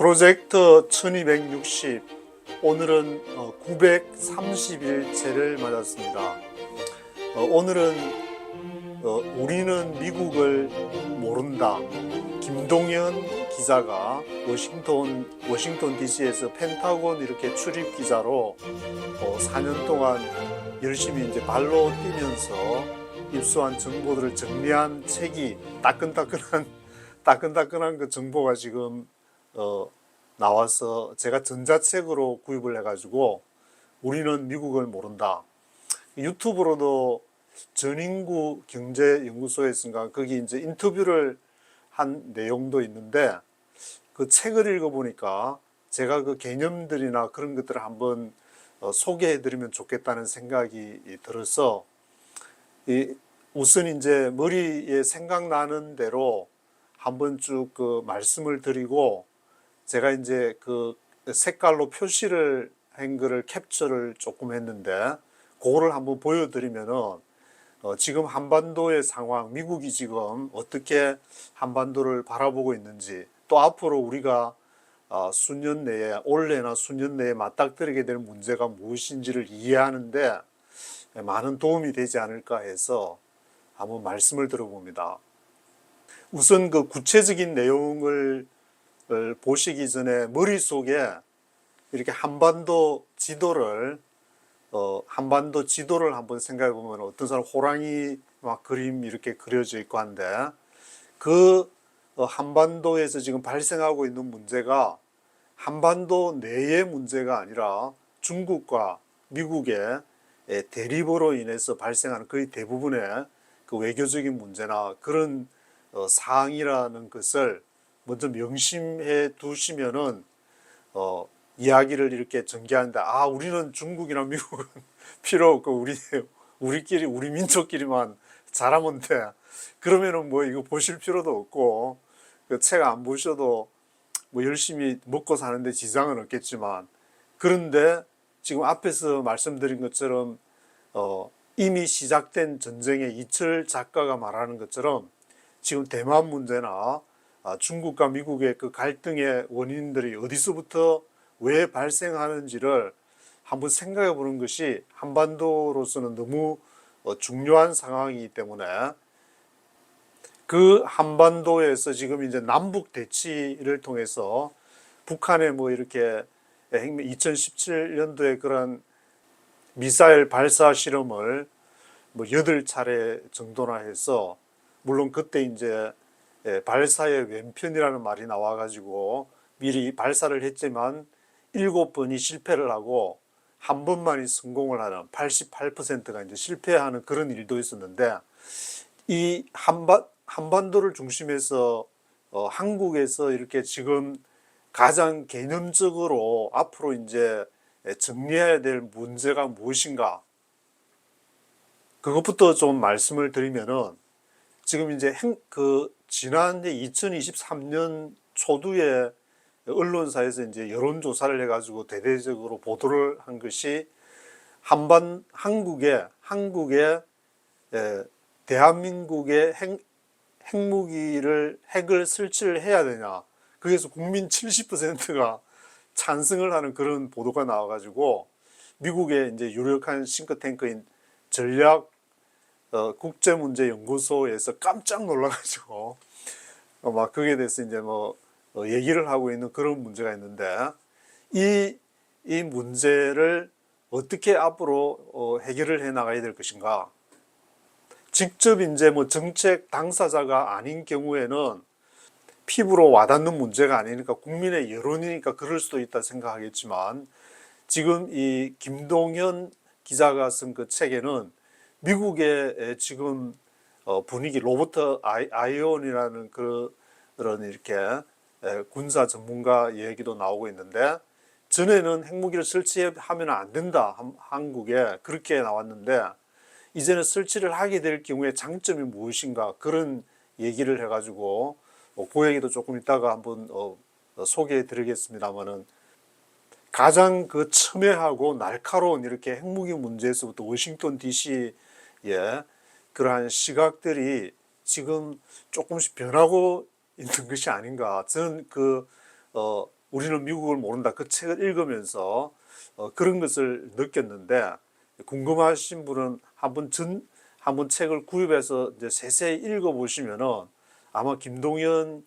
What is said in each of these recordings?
프로젝트 1260 오늘은 930일째를 맞았습니다. 오늘은 우리는 미국을 모른다. 김동연 기자가 워싱턴 DC에서 펜타곤 이렇게 출입 기자로 4년 동안 열심히 이제 발로 뛰면서 입수한 정보들을 정리한 책이 따끈따끈한 그 정보가 지금 나와서 제가 전자책으로 구입을 해가지고 우리는 미국을 모른다. 유튜브로도 전인구 경제연구소에서인가 거기 이제 인터뷰를 한 내용도 있는데 그 책을 읽어보니까 제가 그 개념들이나 그런 것들을 한번 소개해드리면 좋겠다는 생각이 들어서 우선 이제 머리에 생각나는 대로 한번 쭉 그 말씀을 드리고 제가 이제 그 색깔로 표시를 한 거를 캡처를 조금 했는데 그거를 한번 보여드리면은 지금 한반도의 상황, 미국이 지금 어떻게 한반도를 바라보고 있는지 또 앞으로 우리가 수년 내에 올해나 수년 내에 맞닥뜨리게 될 문제가 무엇인지를 이해하는데 많은 도움이 되지 않을까 해서 한번 말씀을 들어봅니다. 우선 그 구체적인 내용을 보시기 전에 머릿속에 이렇게 한반도 지도를 한번 생각해 보면 어떤 사람 호랑이 막 그림 이렇게 그려져 있고 한데 그 한반도에서 지금 발생하고 있는 문제가 한반도 내의 문제가 아니라 중국과 미국의 대립으로 인해서 발생하는 거의 대부분의 그 외교적인 문제나 그런 사항이라는 것을 먼저 명심해 두시면은 이야기를 이렇게 전개하는데 우리는 중국이나 미국은 필요 없고 우리끼리 우리 민족끼리만 잘하면 돼. 그러면은 뭐 이거 보실 필요도 없고 그 책 안 보셔도 뭐 열심히 먹고 사는데 지장은 없겠지만 그런데 지금 앞에서 말씀드린 것처럼 이미 시작된 전쟁의 이철 작가가 말하는 것처럼 지금 대만 문제나 중국과 미국의 그 갈등의 원인들이 어디서부터 왜 발생하는지를 한번 생각해 보는 것이 한반도로서는 너무 중요한 상황이기 때문에 그 한반도에서 지금 이제 남북 대치를 통해서 북한의 뭐 이렇게 2017년도에 그런 미사일 발사 실험을 뭐 8차례 정도나 해서 물론 그때 이제 발사의 왼편이라는 말이 나와가지고 미리 발사를 했지만 7번이 실패를 하고 한 번만이 성공을 하는 88%가 이제 실패하는 그런 일도 있었는데 이 한반도를 중심해서 한국에서 이렇게 지금 가장 개념적으로 앞으로 이제 정리해야 될 문제가 무엇인가 그것부터 좀 말씀을 드리면은 지금 이제 지난 2023년 초두에 언론사에서 이제 여론조사를 해가지고 대대적으로 보도를 한 것이 한국의 대한민국의 핵을 설치를 해야 되냐. 그래서 국민 70%가 찬성을 하는 그런 보도가 나와가지고 미국의 이제 유력한 싱크탱크인 전략 국제문제연구소에서 깜짝 놀라가지고 막 거기에 대해서 이제 뭐 얘기를 하고 있는 그런 문제가 있는데 이 문제를 어떻게 앞으로 해결을 해 나가야 될 것인가. 직접 이제 뭐 정책 당사자가 아닌 경우에는 피부로 와닿는 문제가 아니니까 국민의 여론이니까 그럴 수도 있다 생각하겠지만 지금 이 김동현 기자가 쓴 그 책에는 미국의 지금 분위기 로버트 아이온이라는 그런 이렇게 군사 전문가 얘기도 나오고 있는데 전에는 핵무기를 설치하면 안 된다 한국에 그렇게 나왔는데 이제는 설치를 하게 될 경우에 장점이 무엇인가 그런 얘기를 해가지고 그 얘기도 조금 이따가 한번 소개해 드리겠습니다만은 가장 그 첨예하고 날카로운 이렇게 핵무기 문제에서부터 워싱턴 DC의 그러한 시각들이 지금 조금씩 변하고 있는 것이 아닌가. 저는 우리는 미국을 모른다. 그 책을 읽으면서 그런 것을 느꼈는데, 궁금하신 분은 한번 책을 구입해서 이제 세세히 읽어보시면은 아마 김동연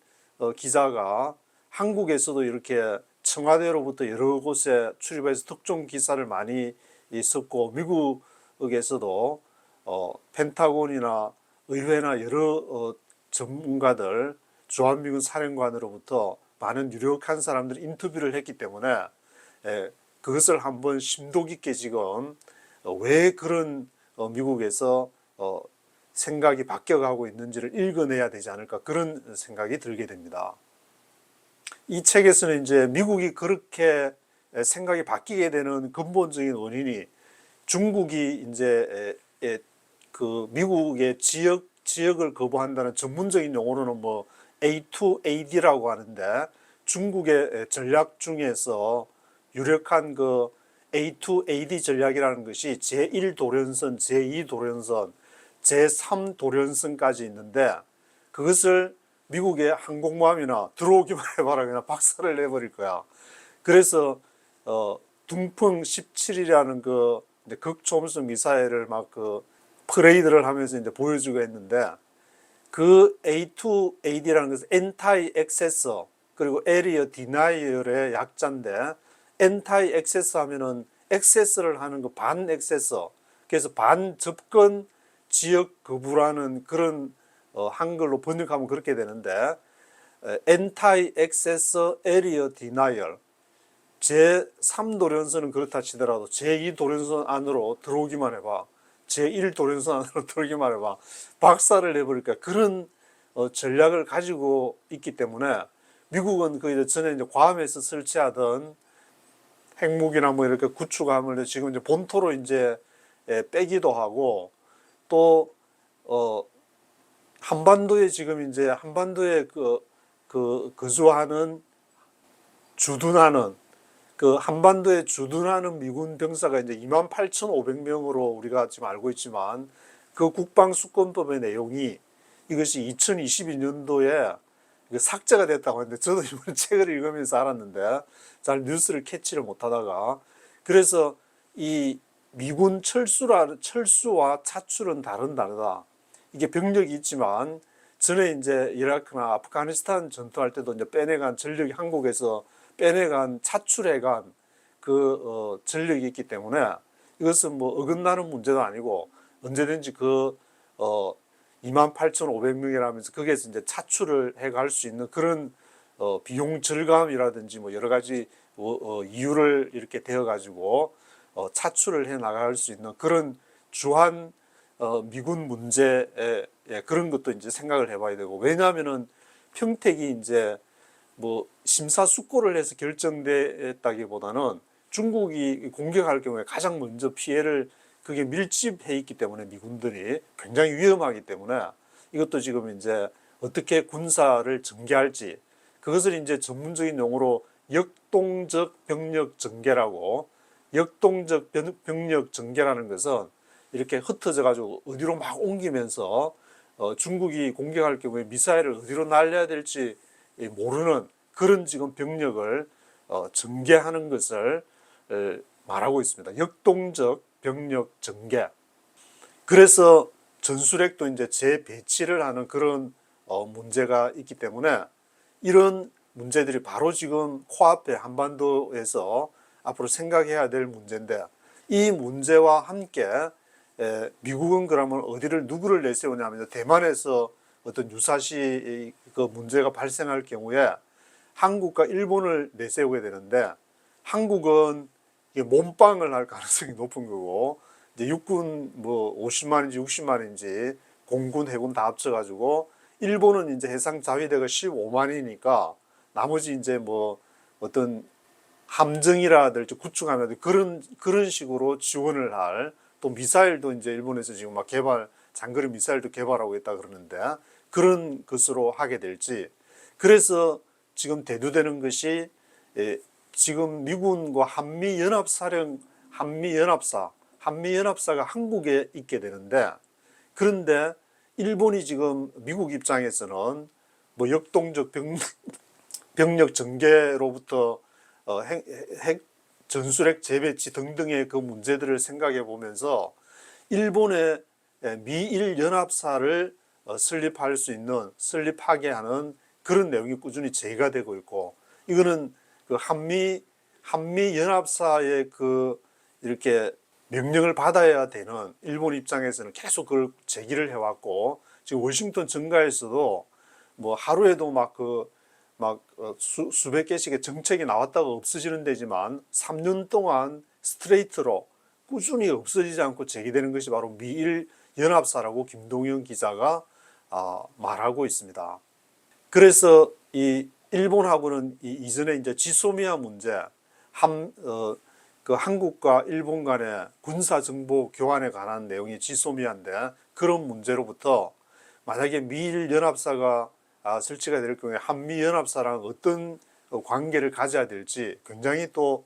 기자가 한국에서도 이렇게 청와대로부터 여러 곳에 출입해서 특종 기사를 많이 썼고, 미국에서도 펜타곤이나 의회나 여러 전문가들, 주한미군 사령관으로부터 많은 유력한 사람들이 인터뷰를 했기 때문에 그것을 한번 심도 깊게 지금 왜 그런 미국에서 생각이 바뀌어가고 있는지를 읽어내야 되지 않을까, 그런 생각이 들게 됩니다. 이 책에서는 이제 미국이 그렇게 생각이 바뀌게 되는 근본적인 원인이 중국이 이제 그 미국의 지역을 거부한다는 전문적인 용어로는 뭐 A2AD라고 하는데, 중국의 전략 중에서 유력한 그 A2AD 전략이라는 것이 제1도련선, 제2도련선, 제3도련선까지 있는데, 그것을 미국의 항공모함이나 들어오기만 해봐라 그냥 박살을 내버릴 거야. 그래서 둥펑 17이라는 그 극초음속 미사일을 막 그 퍼레이드를 하면서 이제 보여주고 했는데, 그 A2AD라는 것은 Anti Accessor 그리고 Area Denial의 약자인데, Anti Access 하면은 액세스를 하는 거 반 액세서, 그래서 반 접근 지역 거부라는 그런 한글로 번역하면 그렇게 되는데, Anti Access Area Denial, 제3도련선은 그렇다 치더라도 제2도련선 안으로 들어오기만 해봐, 제1도련선 안으로 들어오기만 해봐 박살을 내버릴까, 그런 전략을 가지고 있기 때문에 미국은 그 전에 이제 괌에서 설치하던 핵무기나 뭐 이렇게 구축함을 지금 이제 본토로 이제 빼기도 하고, 또 한반도에 지금 이제 한반도에 거주하는 주둔하는 그 한반도에 주둔하는 미군 병사가 이제 28,500명으로 우리가 지금 알고 있지만, 그 국방수권법의 내용이 이것이 2022년도에 삭제가 됐다고 하는데, 저도 이번 책을 읽으면서 알았는데 잘 뉴스를 캐치를 못하다가, 그래서 이 미군 철수와 차출은 다르다. 이게 병력이 있지만 전에 이제 이라크나 아프가니스탄 전투할 때도 이제 빼내간 전력이, 한국에서 빼내간 차출해간 그 전력이 있기 때문에 이것은 뭐 어긋나는 문제도 아니고, 언제든지 그 28,500명이라면서 거기에서 이제 차출을 해갈 수 있는 그런 비용 절감이라든지 뭐 여러 가지 이유를 이렇게 대어 가지고 차출을 해 나갈 수 있는 그런 주한 미군 문제에 그런 것도 이제 생각을 해봐야 되고, 왜냐하면은 평택이 이제 뭐 심사숙고를 해서 결정됐다기보다는 중국이 공격할 경우에 가장 먼저 피해를 그게 밀집해 있기 때문에 미군들이 굉장히 위험하기 때문에 이것도 지금 이제 어떻게 군사를 전개할지, 그것을 이제 전문적인 용어로 역동적 병력 전개라고, 역동적 병력 전개라는 것은 이렇게 흩어져 가지고 어디로 막 옮기면서 중국이 공격할 경우에 미사일을 어디로 날려야 될지 모르는 그런 지금 병력을 전개하는 것을 말하고 있습니다. 역동적 병력 전개. 그래서 전술핵도 이제 재배치를 하는 그런 문제가 있기 때문에 이런 문제들이 바로 지금 코앞에 한반도에서 앞으로 생각해야 될 문제인데, 이 문제와 함께 미국은 그러면 어디를 누구를 내세우냐면, 대만에서 어떤 유사시 그 문제가 발생할 경우에 한국과 일본을 내세우게 되는데, 한국은 몸빵을 할 가능성이 높은 거고, 이제 육군 뭐 50만인지 60만인지 공군 해군 다 합쳐가지고, 일본은 이제 해상 자위대가 15만이니까 나머지 이제 뭐 어떤 함정이라든지 구축하면 그런 식으로 지원을 할, 또 미사일도 이제 일본에서 지금 막 장거리 미사일도 개발하고 있다 그러는데, 그런 것으로 하게 될지. 그래서 지금 대두되는 것이 지금 미군과 한미연합사가 한국에 있게 되는데, 그런데 일본이 지금 미국 입장에서는 뭐 역동적 병력 전개로부터 핵 전술핵 재배치 등등의 그 문제들을 생각해 보면서 일본의 미일 연합사를 설립할 수 있는, 설립하게 하는 그런 내용이 꾸준히 제기가 되고 있고, 이거는 그 한미 연합사의 그 이렇게 명령을 받아야 되는 일본 입장에서는 계속 그걸 제기를 해왔고, 지금 워싱턴 정가에서도 뭐 하루에도 수백 개씩의 정책이 나왔다가 없어지는 데지만 3년 동안 스트레이트로 꾸준히 없어지지 않고 제기되는 것이 바로 미일 연합사라고 김동연 기자가 말하고 있습니다. 그래서 이 일본하고는 이전에 이제 지소미아 문제, 그 한국과 일본 간의 군사 정보 교환에 관한 내용이 지소미아인데, 그런 문제로부터 만약에 미일 연합사가 설치가 될 경우에 한미 연합사랑 어떤 관계를 가져야 될지 굉장히 또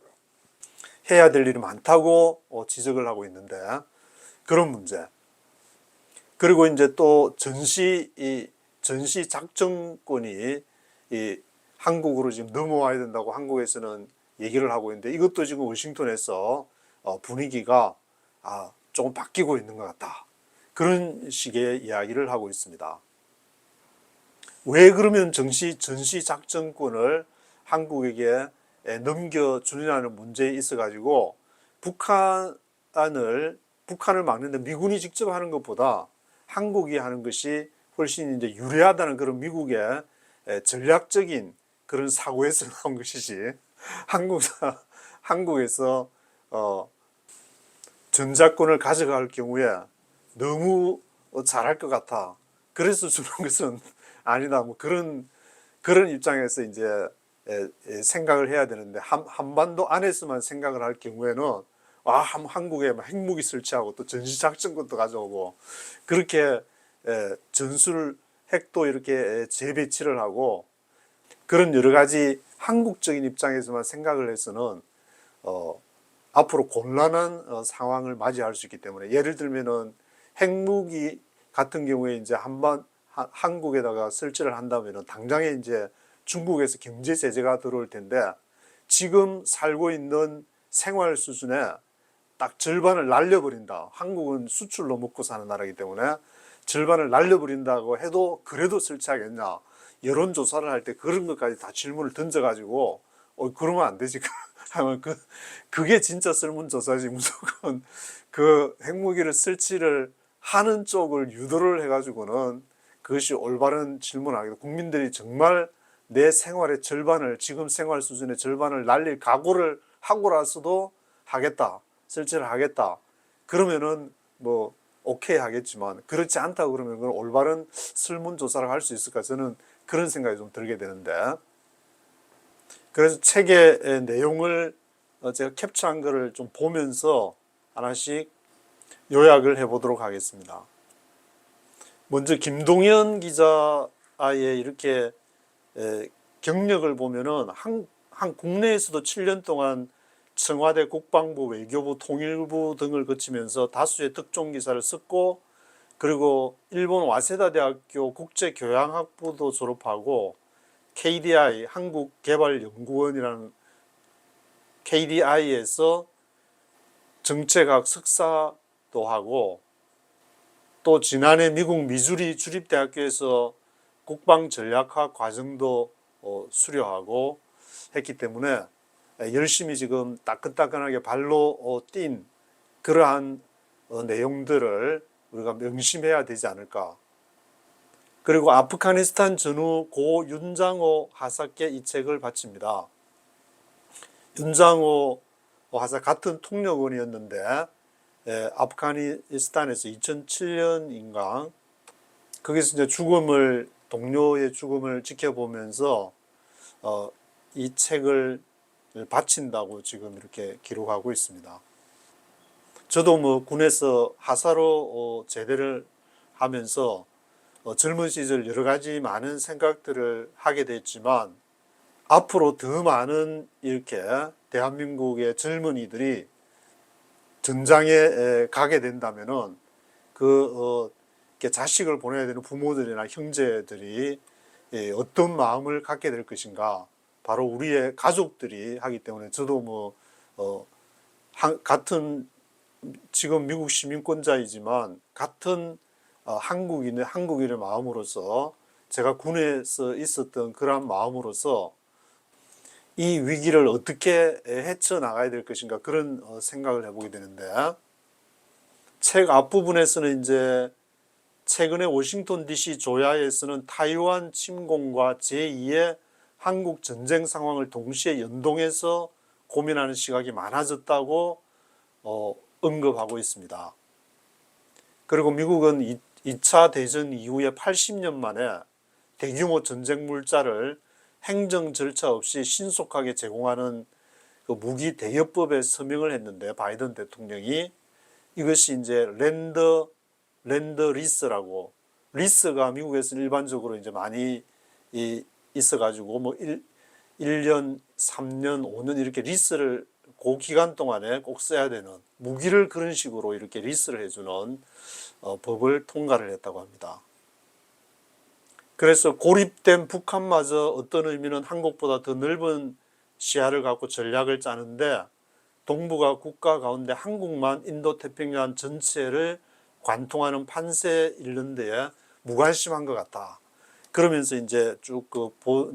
해야 될 일이 많다고 지적을 하고 있는데, 그런 문제. 그리고 이제 또 전시 작전권이 한국으로 지금 넘어와야 된다고 한국에서는 얘기를 하고 있는데, 이것도 지금 워싱턴에서 분위기가 조금 바뀌고 있는 것 같다, 그런 식의 이야기를 하고 있습니다. 왜 그러면 전시 작전권을 한국에게 넘겨주느냐는 문제에 있어 가지고 북한을 막는데 미군이 직접 하는 것보다 한국이 하는 것이 훨씬 이제 유리하다는 그런 미국의 전략적인 그런 사고에서 나온 것이지, 한국에서 전자권을 가져갈 경우에 너무 잘할 것 같아, 그래서 주는 것은 아니다, 뭐 그런 입장에서 이제 생각을 해야 되는데, 한반도 안에서만 생각을 할 경우에는 한국에 핵무기 설치하고 또 전시작전권도 가져오고, 그렇게 전술 핵도 이렇게 재배치를 하고, 그런 여러 가지 한국적인 입장에서만 생각을 해서는 앞으로 곤란한 상황을 맞이할 수 있기 때문에, 예를 들면은 핵무기 같은 경우에 이제 한국에다가 설치를 한다면은 당장에 이제 중국에서 경제 제재가 들어올 텐데, 지금 살고 있는 생활 수준에 딱 절반을 날려버린다. 한국은 수출로 먹고 사는 나라이기 때문에 절반을 날려버린다고 해도 그래도 설치하겠냐. 여론조사를 할 때 그런 것까지 다 질문을 던져가지고 그러면 안 되지 하면 그게 진짜 설문조사지. 무조건 그 핵무기를 설치를 하는 쪽을 유도를 해가지고는 그것이 올바른 질문을 국민들이 정말 내 생활의 절반을, 지금 생활 수준의 절반을 날릴 각오를 하고라서도 하겠다, 설치를 하겠다, 그러면은 뭐 오케이 하겠지만, 그렇지 않다고 그러면 그건 올바른 설문조사를 할 수 있을까, 저는 그런 생각이 좀 들게 되는데, 그래서 책의 내용을 제가 캡처한 거를 좀 보면서 하나씩 요약을 해보도록 하겠습니다. 먼저 김동연 기자의 이렇게 경력을 보면은 국내에서도 7년 동안 청와대, 국방부, 외교부, 통일부 등을 거치면서 다수의 특종 기사를 썼고, 그리고 일본 와세다 대학교 국제교양학부도 졸업하고 KDI 한국개발연구원이라는 KDI에서 정책학 석사도 하고, 또 지난해 미국 미주리 주립대학교에서 국방전략학 과정도 수료하고 했기 때문에 열심히 지금 따끈따끈하게 발로 뛴 그러한 내용들을 우리가 명심해야 되지 않을까. 그리고 아프가니스탄 전후 고 윤장호 하사께 이 책을 바칩니다. 윤장호 하사 같은 통역원이었는데 아프가니스탄에서 2007년인가 거기서 이제 동료의 죽음을 지켜보면서 이 책을 바친다고 지금 이렇게 기록하고 있습니다. 저도 뭐 군에서 하사로 제대를 하면서 젊은 시절 여러 가지 많은 생각들을 하게 됐지만, 앞으로 더 많은 이렇게 대한민국의 젊은이들이 전장에 가게 된다면은 자식을 보내야 되는 부모들이나 형제들이 어떤 마음을 갖게 될 것인가, 바로 우리의 가족들이 하기 때문에 저도 뭐 같은 지금 미국 시민권자이지만 같은 한국인의 마음으로서 제가 군에서 있었던 그러한 마음으로서 이 위기를 어떻게 헤쳐나가야 될 것인가 그런 생각을 해보게 되는데, 책 앞부분에서는 이제 최근에 워싱턴 DC 조야에서는 타이완 침공과 제2의 한국 전쟁 상황을 동시에 연동해서 고민하는 시각이 많아졌다고 언급하고 있습니다. 그리고 미국은 2차 대전 이후에 80년 만에 대규모 전쟁 물자를 행정 절차 없이 신속하게 제공하는 그 무기 대여법에 서명을 했는데, 바이든 대통령이 이것이 이제 랜드 리스라고, 리스가 미국에서는 일반적으로 이제 많이 있어가지고 뭐 1년, 3년, 5년 이렇게 리스를 그 기간 동안에 꼭 써야 되는 무기를 그런 식으로 이렇게 리스를 해주는 법을 통과를 했다고 합니다. 그래서 고립된 북한마저 어떤 의미는 한국보다 더 넓은 시야를 갖고 전략을 짜는데, 동북아 국가 가운데 한국만 인도태평양 전체를 관통하는 판세에 이르는 데에 무관심한 것 같다. 그러면서 이제 쭉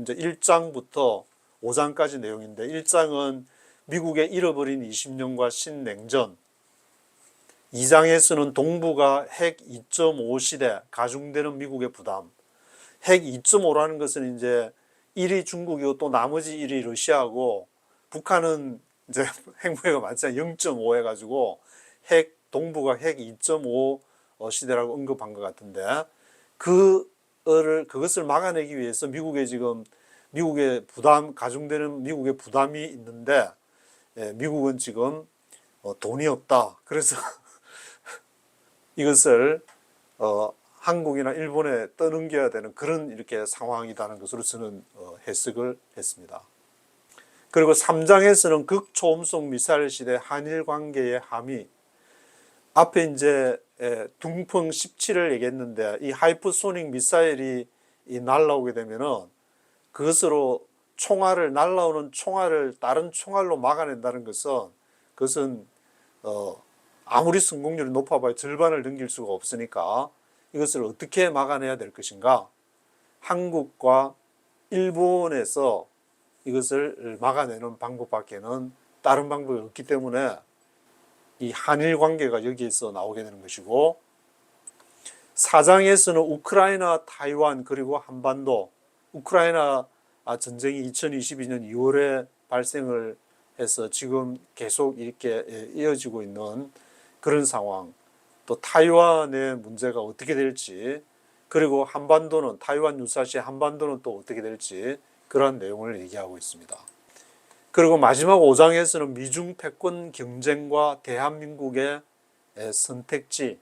이제 1장부터 5장까지 내용인데, 1장은 미국의 잃어버린 20년과 신냉전, 2장에서는 동북아 핵 2.5 시대 가중되는 미국의 부담. 핵 2.5라는 것은 이제 1위 중국이고 또 나머지 1위 러시아고, 북한은 이제 핵무기가 많잖아요. 0.5 해가지고 동북아 핵 2.5 시대라고 언급한 것 같은데, 그것을 막아내기 위해서 미국의 부담, 가중되는 미국의 부담이 있는데, 미국은 지금 돈이 없다. 그래서 이것을 한국이나 일본에 떠넘겨야 되는 그런 이렇게 상황이라는 것으로 저는 해석을 했습니다. 그리고 3장에서는 극초음속 미사일 시대 한일 관계의 함의, 앞에 이제 둥펑 17을 얘기했는데, 이 하이퍼소닉 미사일이 날라오게 되면은 그것으로 날라오는 총알을 다른 총알로 막아낸다는 것은, 그것은 아무리 성공률이 높아봐야 절반을 넘길 수가 없으니까 이것을 어떻게 막아내야 될 것인가. 한국과 일본에서 이것을 막아내는 방법밖에는 다른 방법이 없기 때문에 이 한일 관계가 여기에서 나오게 되는 것이고, 4장에서는 우크라이나, 타이완 그리고 한반도, 우크라이나 전쟁이 2022년 2월에 발생을 해서 지금 계속 이렇게 이어지고 있는 그런 상황, 또 타이완의 문제가 어떻게 될지, 그리고 한반도는, 타이완 유사시 한반도는 또 어떻게 될지, 그런 내용을 얘기하고 있습니다. 그리고 마지막 5장에서는 미중 패권 경쟁과 대한민국의 선택지,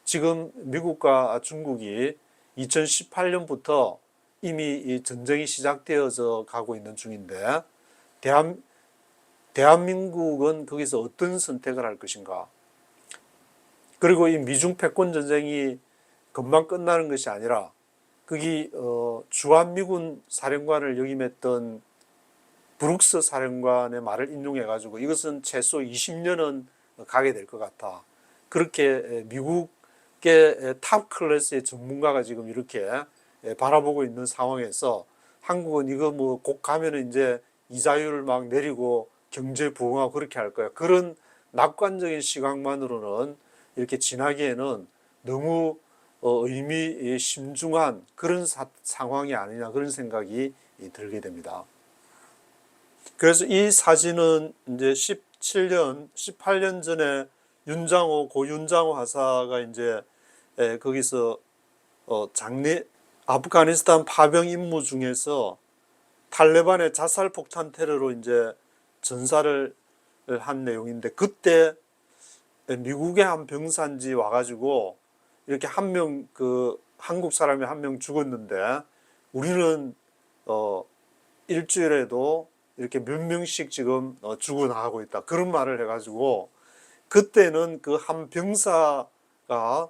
지금 미국과 중국이 2018년부터 이미 이 전쟁이 시작되어서 가고 있는 중인데, 대한민국은 거기서 어떤 선택을 할 것인가. 그리고 이 미중 패권 전쟁이 금방 끝나는 것이 아니라, 거기 주한미군 사령관을 역임했던 브룩스 사령관의 말을 인용해가지고 이것은 최소 20년은 가게 될 것 같다. 그렇게 미국의 탑 클래스의 전문가가 지금 이렇게 바라보고 있는 상황에서, 한국은 이거 뭐 곧 가면은 이제 이자율을 막 내리고 경제 부흥하고 그렇게 할 거야. 그런 낙관적인 시각만으로는 이렇게 지나기에는 너무 의미 심중한 그런 상황이 아니냐, 그런 생각이 들게 됩니다. 그래서 이 사진은 이제 18년 전에 고 윤장호 하사가 이제 거기서 아프가니스탄 파병 임무 중에서 탈레반의 자살 폭탄 테러로 이제 전사를 한 내용인데, 그때 미국의 한 병사인지 와가지고 이렇게 한국 사람이 한 명 죽었는데, 우리는 일주일에도 이렇게 몇 명씩 지금 죽어나가고 있다, 그런 말을 해가지고, 그때는 그 한 병사가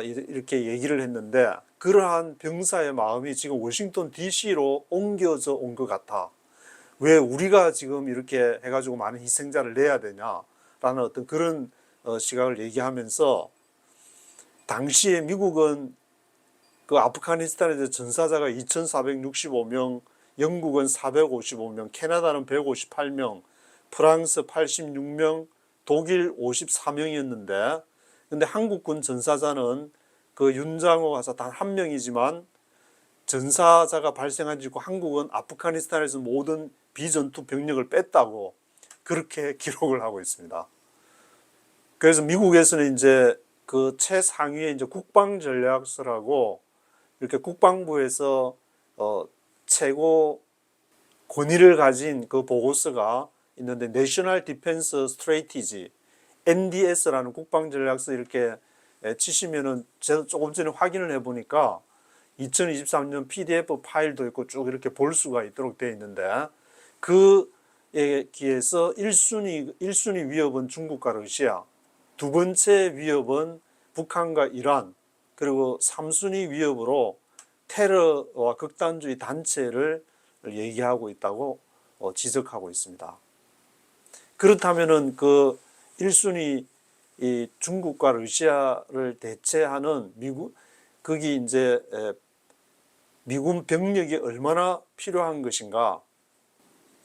이렇게 얘기를 했는데, 그러한 병사의 마음이 지금 워싱턴 DC로 옮겨져 온 것 같아. 왜 우리가 지금 이렇게 해가지고 많은 희생자를 내야 되냐라는 어떤 그런 시각을 얘기하면서, 당시에 미국은 그 아프가니스탄에서 전사자가 2,465명, 영국은 455명, 캐나다는 158명, 프랑스 86명, 독일 54명이었는데, 근데 한국군 전사자는 그 윤장호 가서 단 한 명이지만 전사자가 발생한 지 있고, 한국은 아프가니스탄에서 모든 비전투 병력을 뺐다고 그렇게 기록을 하고 있습니다. 그래서 미국에서는 이제 그 최상위에 이제 국방전략서라고 이렇게 국방부에서 최고 권위를 가진 그 보고서가 있는데, National Defense Strategy NDS라는 국방전략서 이렇게 치시면은, 제가 조금 전에 확인을 해보니까 2023년 PDF 파일도 있고 쭉 이렇게 볼 수가 있도록 되어 있는데, 그에서 1순위 위협은 중국과 러시아, 두 번째 위협은 북한과 이란, 그리고 3순위 위협으로 테러와 극단주의 단체를 얘기하고 있다고 지적하고 있습니다. 그렇다면은 그 1순위 이 중국과 러시아를 대체하는 미국, 거기 이제 미군 병력이 얼마나 필요한 것인가,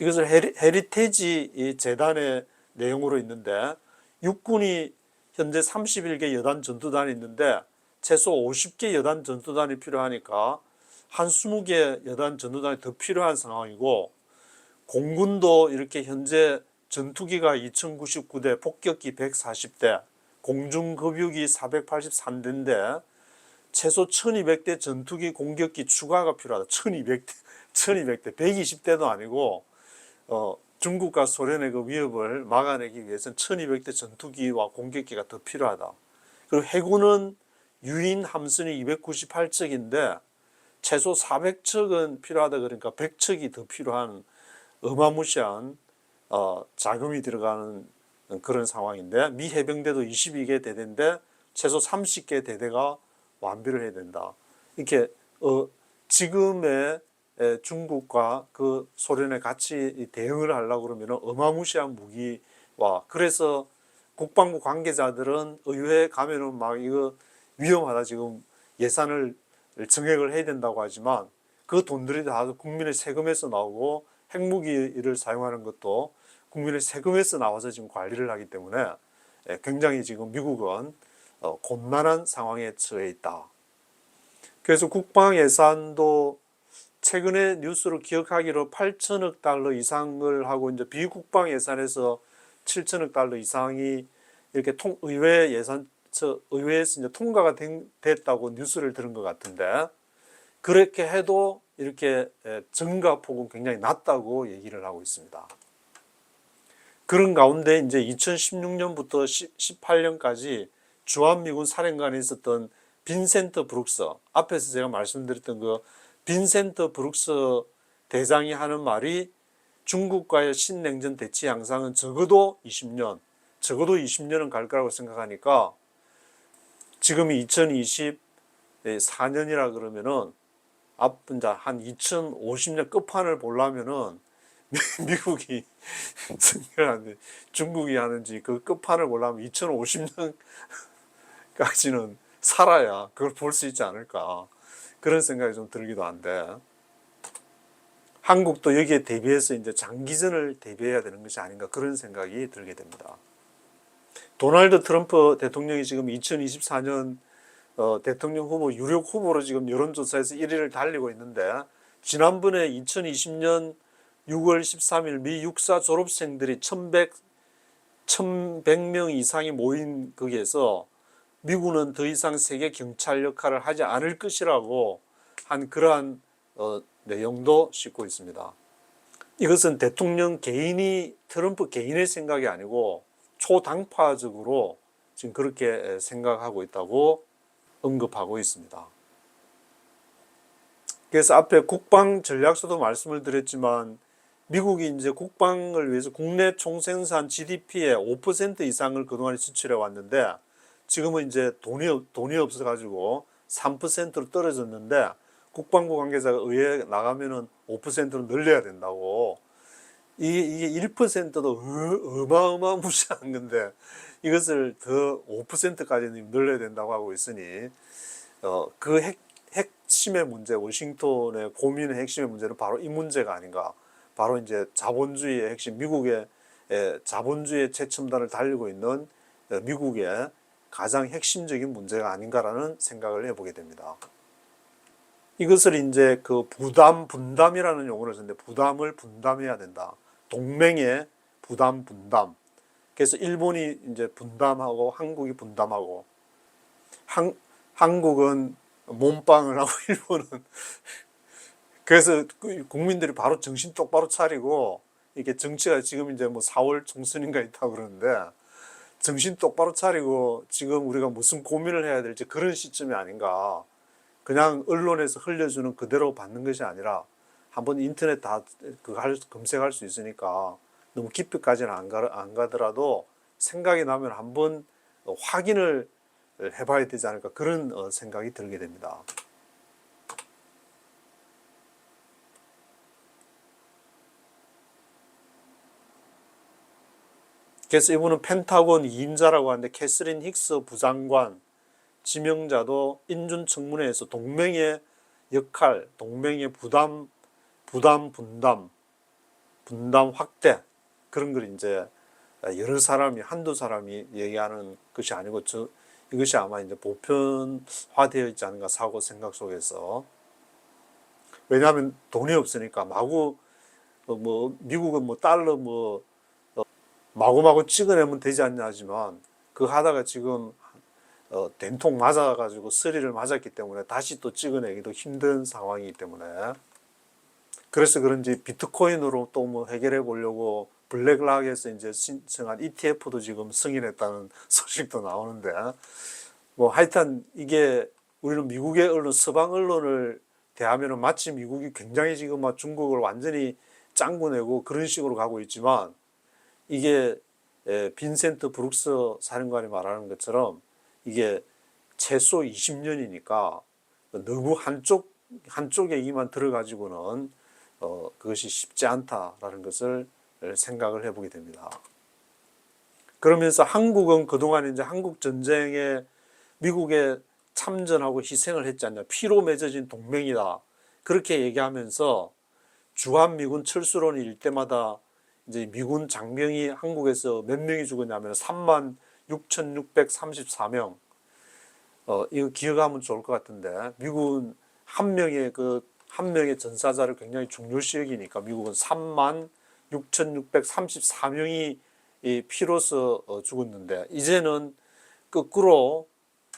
이것을 헤리테지 재단의 내용으로 있는데, 육군이 현재 31개 여단 전투단이 있는데 최소 50개 여단 전투단이 필요하니까 한 20개 여단 전투단이 더 필요한 상황이고, 공군도 이렇게 현재 전투기가 2099대, 폭격기 140대, 공중급유기 483대인데 최소 1200대 전투기 공격기 추가가 필요하다. 1200대 120대도 아니고 중국과 소련의 그 위협을 막아내기 위해서는 1200대 전투기와 공격기가 더 필요하다. 그리고 해군은 유인 함선이 298척인데 최소 400척은 필요하다. 그러니까 100척이 더 필요한 어마무시한 자금이 들어가는 그런 상황인데, 미 해병대도 22개 대대인데 최소 30개 대대가 완비를 해야 된다. 이렇게 지금의 중국과 그 소련에 같이 대응을 하려고 그러면 어마무시한 무기와, 그래서 국방부 관계자들은 의회에 가면은 막 이거 위험하다, 지금 예산을 증액을 해야 된다고 하지만 그 돈들이 다 국민의 세금에서 나오고, 핵무기를 사용하는 것도 국민의 세금에서 나와서 지금 관리를 하기 때문에 굉장히 지금 미국은 곤란한 상황에 처해 있다. 그래서 국방 예산도 최근에 뉴스로 기억하기로 8천억 달러 이상을 하고, 이제 비국방 예산에서 7천억 달러 이상이 이렇게 의회 예산, 의회에서 이제 통과가 됐다고 뉴스를 들은 것 같은데, 그렇게 해도 이렇게 증가폭은 굉장히 낮다고 얘기를 하고 있습니다. 그런 가운데 이제 2016년부터 18년까지 주한미군 사령관에 있었던 빈센트 브룩스, 앞에서 제가 말씀드렸던 그 빈센트 브룩스 대장이 하는 말이, 중국과의 신냉전 대치 양상은 적어도 20년은 갈 거라고 생각하니까, 지금이 2024년이라 그러면은 앞은 한 2050년 끝판을 보려면은 미국이 중국이 하는지 그 끝판을 보려면 2050년까지는 살아야 그걸 볼 수 있지 않을까, 그런 생각이 좀 들기도 한데, 한국도 여기에 대비해서 이제 장기전을 대비해야 되는 것이 아닌가, 그런 생각이 들게 됩니다. 도널드 트럼프 대통령이 지금 2024년 대통령 후보, 유력 후보로 지금 여론조사에서 1위를 달리고 있는데, 지난번에 2020년 6월 13일 미 육사 졸업생들이 1100명 이상이 모인 거기에서 미국은 더 이상 세계 경찰 역할을 하지 않을 것이라고 한 그러한 내용도 싣고 있습니다. 이것은 대통령 개인이, 트럼프 개인의 생각이 아니고 초당파적으로 지금 그렇게 생각하고 있다고 언급하고 있습니다. 그래서 앞에 국방 전략서도 말씀을 드렸지만, 미국이 이제 국방을 위해서 국내 총생산 GDP의 5% 이상을 그동안에 지출해 왔는데, 지금은 이제 돈이 없어가지고 3%로 떨어졌는데, 국방부 관계자가 의회에 나가면은 5%로 늘려야 된다고 이게 1%도 어마어마무시한 건데 이것을 더 5%까지는 늘려야 된다고 하고 있으니 그 핵심의 문제, 워싱턴의 고민의 핵심의 문제는 바로 이 문제가 아닌가. 바로 이제 자본주의의 핵심, 미국의 자본주의 최첨단을 달리고 있는 미국의 가장 핵심적인 문제가 아닌가라는 생각을 해보게 됩니다. 이것을 이제 그 분담이라는 용어를 쓰는데 부담을 분담해야 된다. 동맹의 분담. 그래서 일본이 이제 분담하고 한국이 분담하고 한국은 몸빵을 하고 일본은 그래서 국민들이 바로 정신 똑바로 차리고 이게 정치가 지금 이제 뭐 4월 총선인가 있다고 그러는데 정신 똑바로 차리고 지금 우리가 무슨 고민을 해야 될지 그런 시점이 아닌가. 그냥 언론에서 흘려주는 그대로 받는 것이 아니라 한번 인터넷 다 검색할 수 있으니까 너무 깊이까지는 안 가더라도 생각이 나면 한번 확인을 해봐야 되지 않을까 그런 생각이 들게 됩니다. 그래서 이분은 펜타곤 2인자라고 하는데 캐서린 힉스 부장관 지명자도 인준 청문회에서 동맹의 역할, 동맹의 분담 확대 그런 걸 이제 여러 사람이 한두 사람이 얘기하는 것이 아니고 이것이 아마 이제 보편화되어 있지 않은가 사고 생각 속에서. 왜냐하면 돈이 없으니까 마구 뭐 미국은 뭐 달러 마구마구 찍어내면 되지 않냐 하지만 그 하다가 지금 된통 맞아가지고 스리를 맞았기 때문에 다시 또 찍어내기도 힘든 상황이기 때문에 그래서 그런지 비트코인으로 또 뭐 해결해 보려고 블랙락에서 이제 신청한 ETF도 지금 승인했다는 소식도 나오는데 뭐 하여튼 이게 우리는 미국의 언론, 서방 언론을 대하면은 마치 미국이 굉장히 지금 막 중국을 완전히 짱구내고 그런 식으로 가고 있지만 이게 빈센트 브룩스 사령관이 말하는 것처럼 이게 최소 20년이니까 너무 한쪽 얘기만 들어가지고는 그것이 쉽지 않다라는 것을 생각을 해보게 됩니다. 그러면서 한국은 그동안 이제 한국 전쟁에 미국에 참전하고 희생을 했지 않냐. 피로 맺어진 동맹이다. 그렇게 얘기하면서 주한미군 철수론이 일 때마다 이제 미군 장병이 한국에서 몇 명이 죽었냐면 36,634명. 이거 기억하면 좋을 것 같은데 미국은 한 명의 전사자를 굉장히 중요시 여기니까 미국은 36,634명이 이 피로서 죽었는데 이제는 거꾸로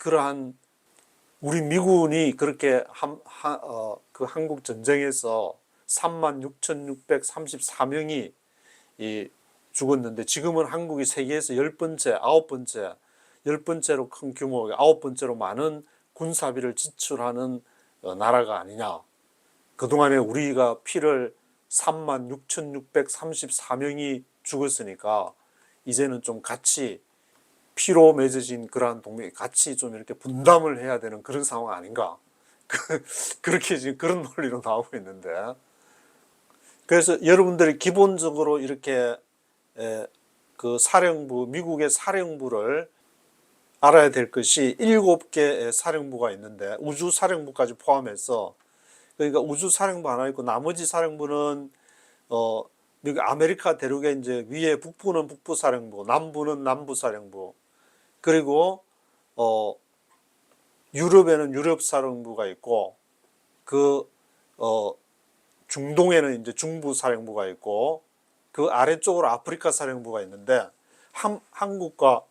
그러한 우리 미군이 그렇게 그 한국 전쟁에서 36,634명이 죽었는데 지금은 한국이 세계에서 10번째로 큰 규모, 9번째로 많은 군사비를 지출하는 나라가 아니냐. 그동안에 우리가 피를 36,634명이 죽었으니까 이제는 좀 같이 피로 맺어진 그러한 동맹이 같이 좀 이렇게 분담을 해야 되는 그런 상황 아닌가. 그렇게 지금 그런 논리로 나오고 있는데. 그래서 여러분들이 기본적으로 이렇게 그 미국의 사령부를 알아야 될 것이 7개의 사령부가 있는데 우주사령부까지 포함해서 그러니까 우주사령부 하나 있고 나머지 사령부는 미국 아메리카 대륙에 이제 위에 북부는 북부사령부, 남부는 남부사령부, 그리고 유럽에는 유럽사령부가 있고 중동에는 이제 중부사령부가 있고 그 아래쪽으로 아프리카 사령부가 있는데 한국과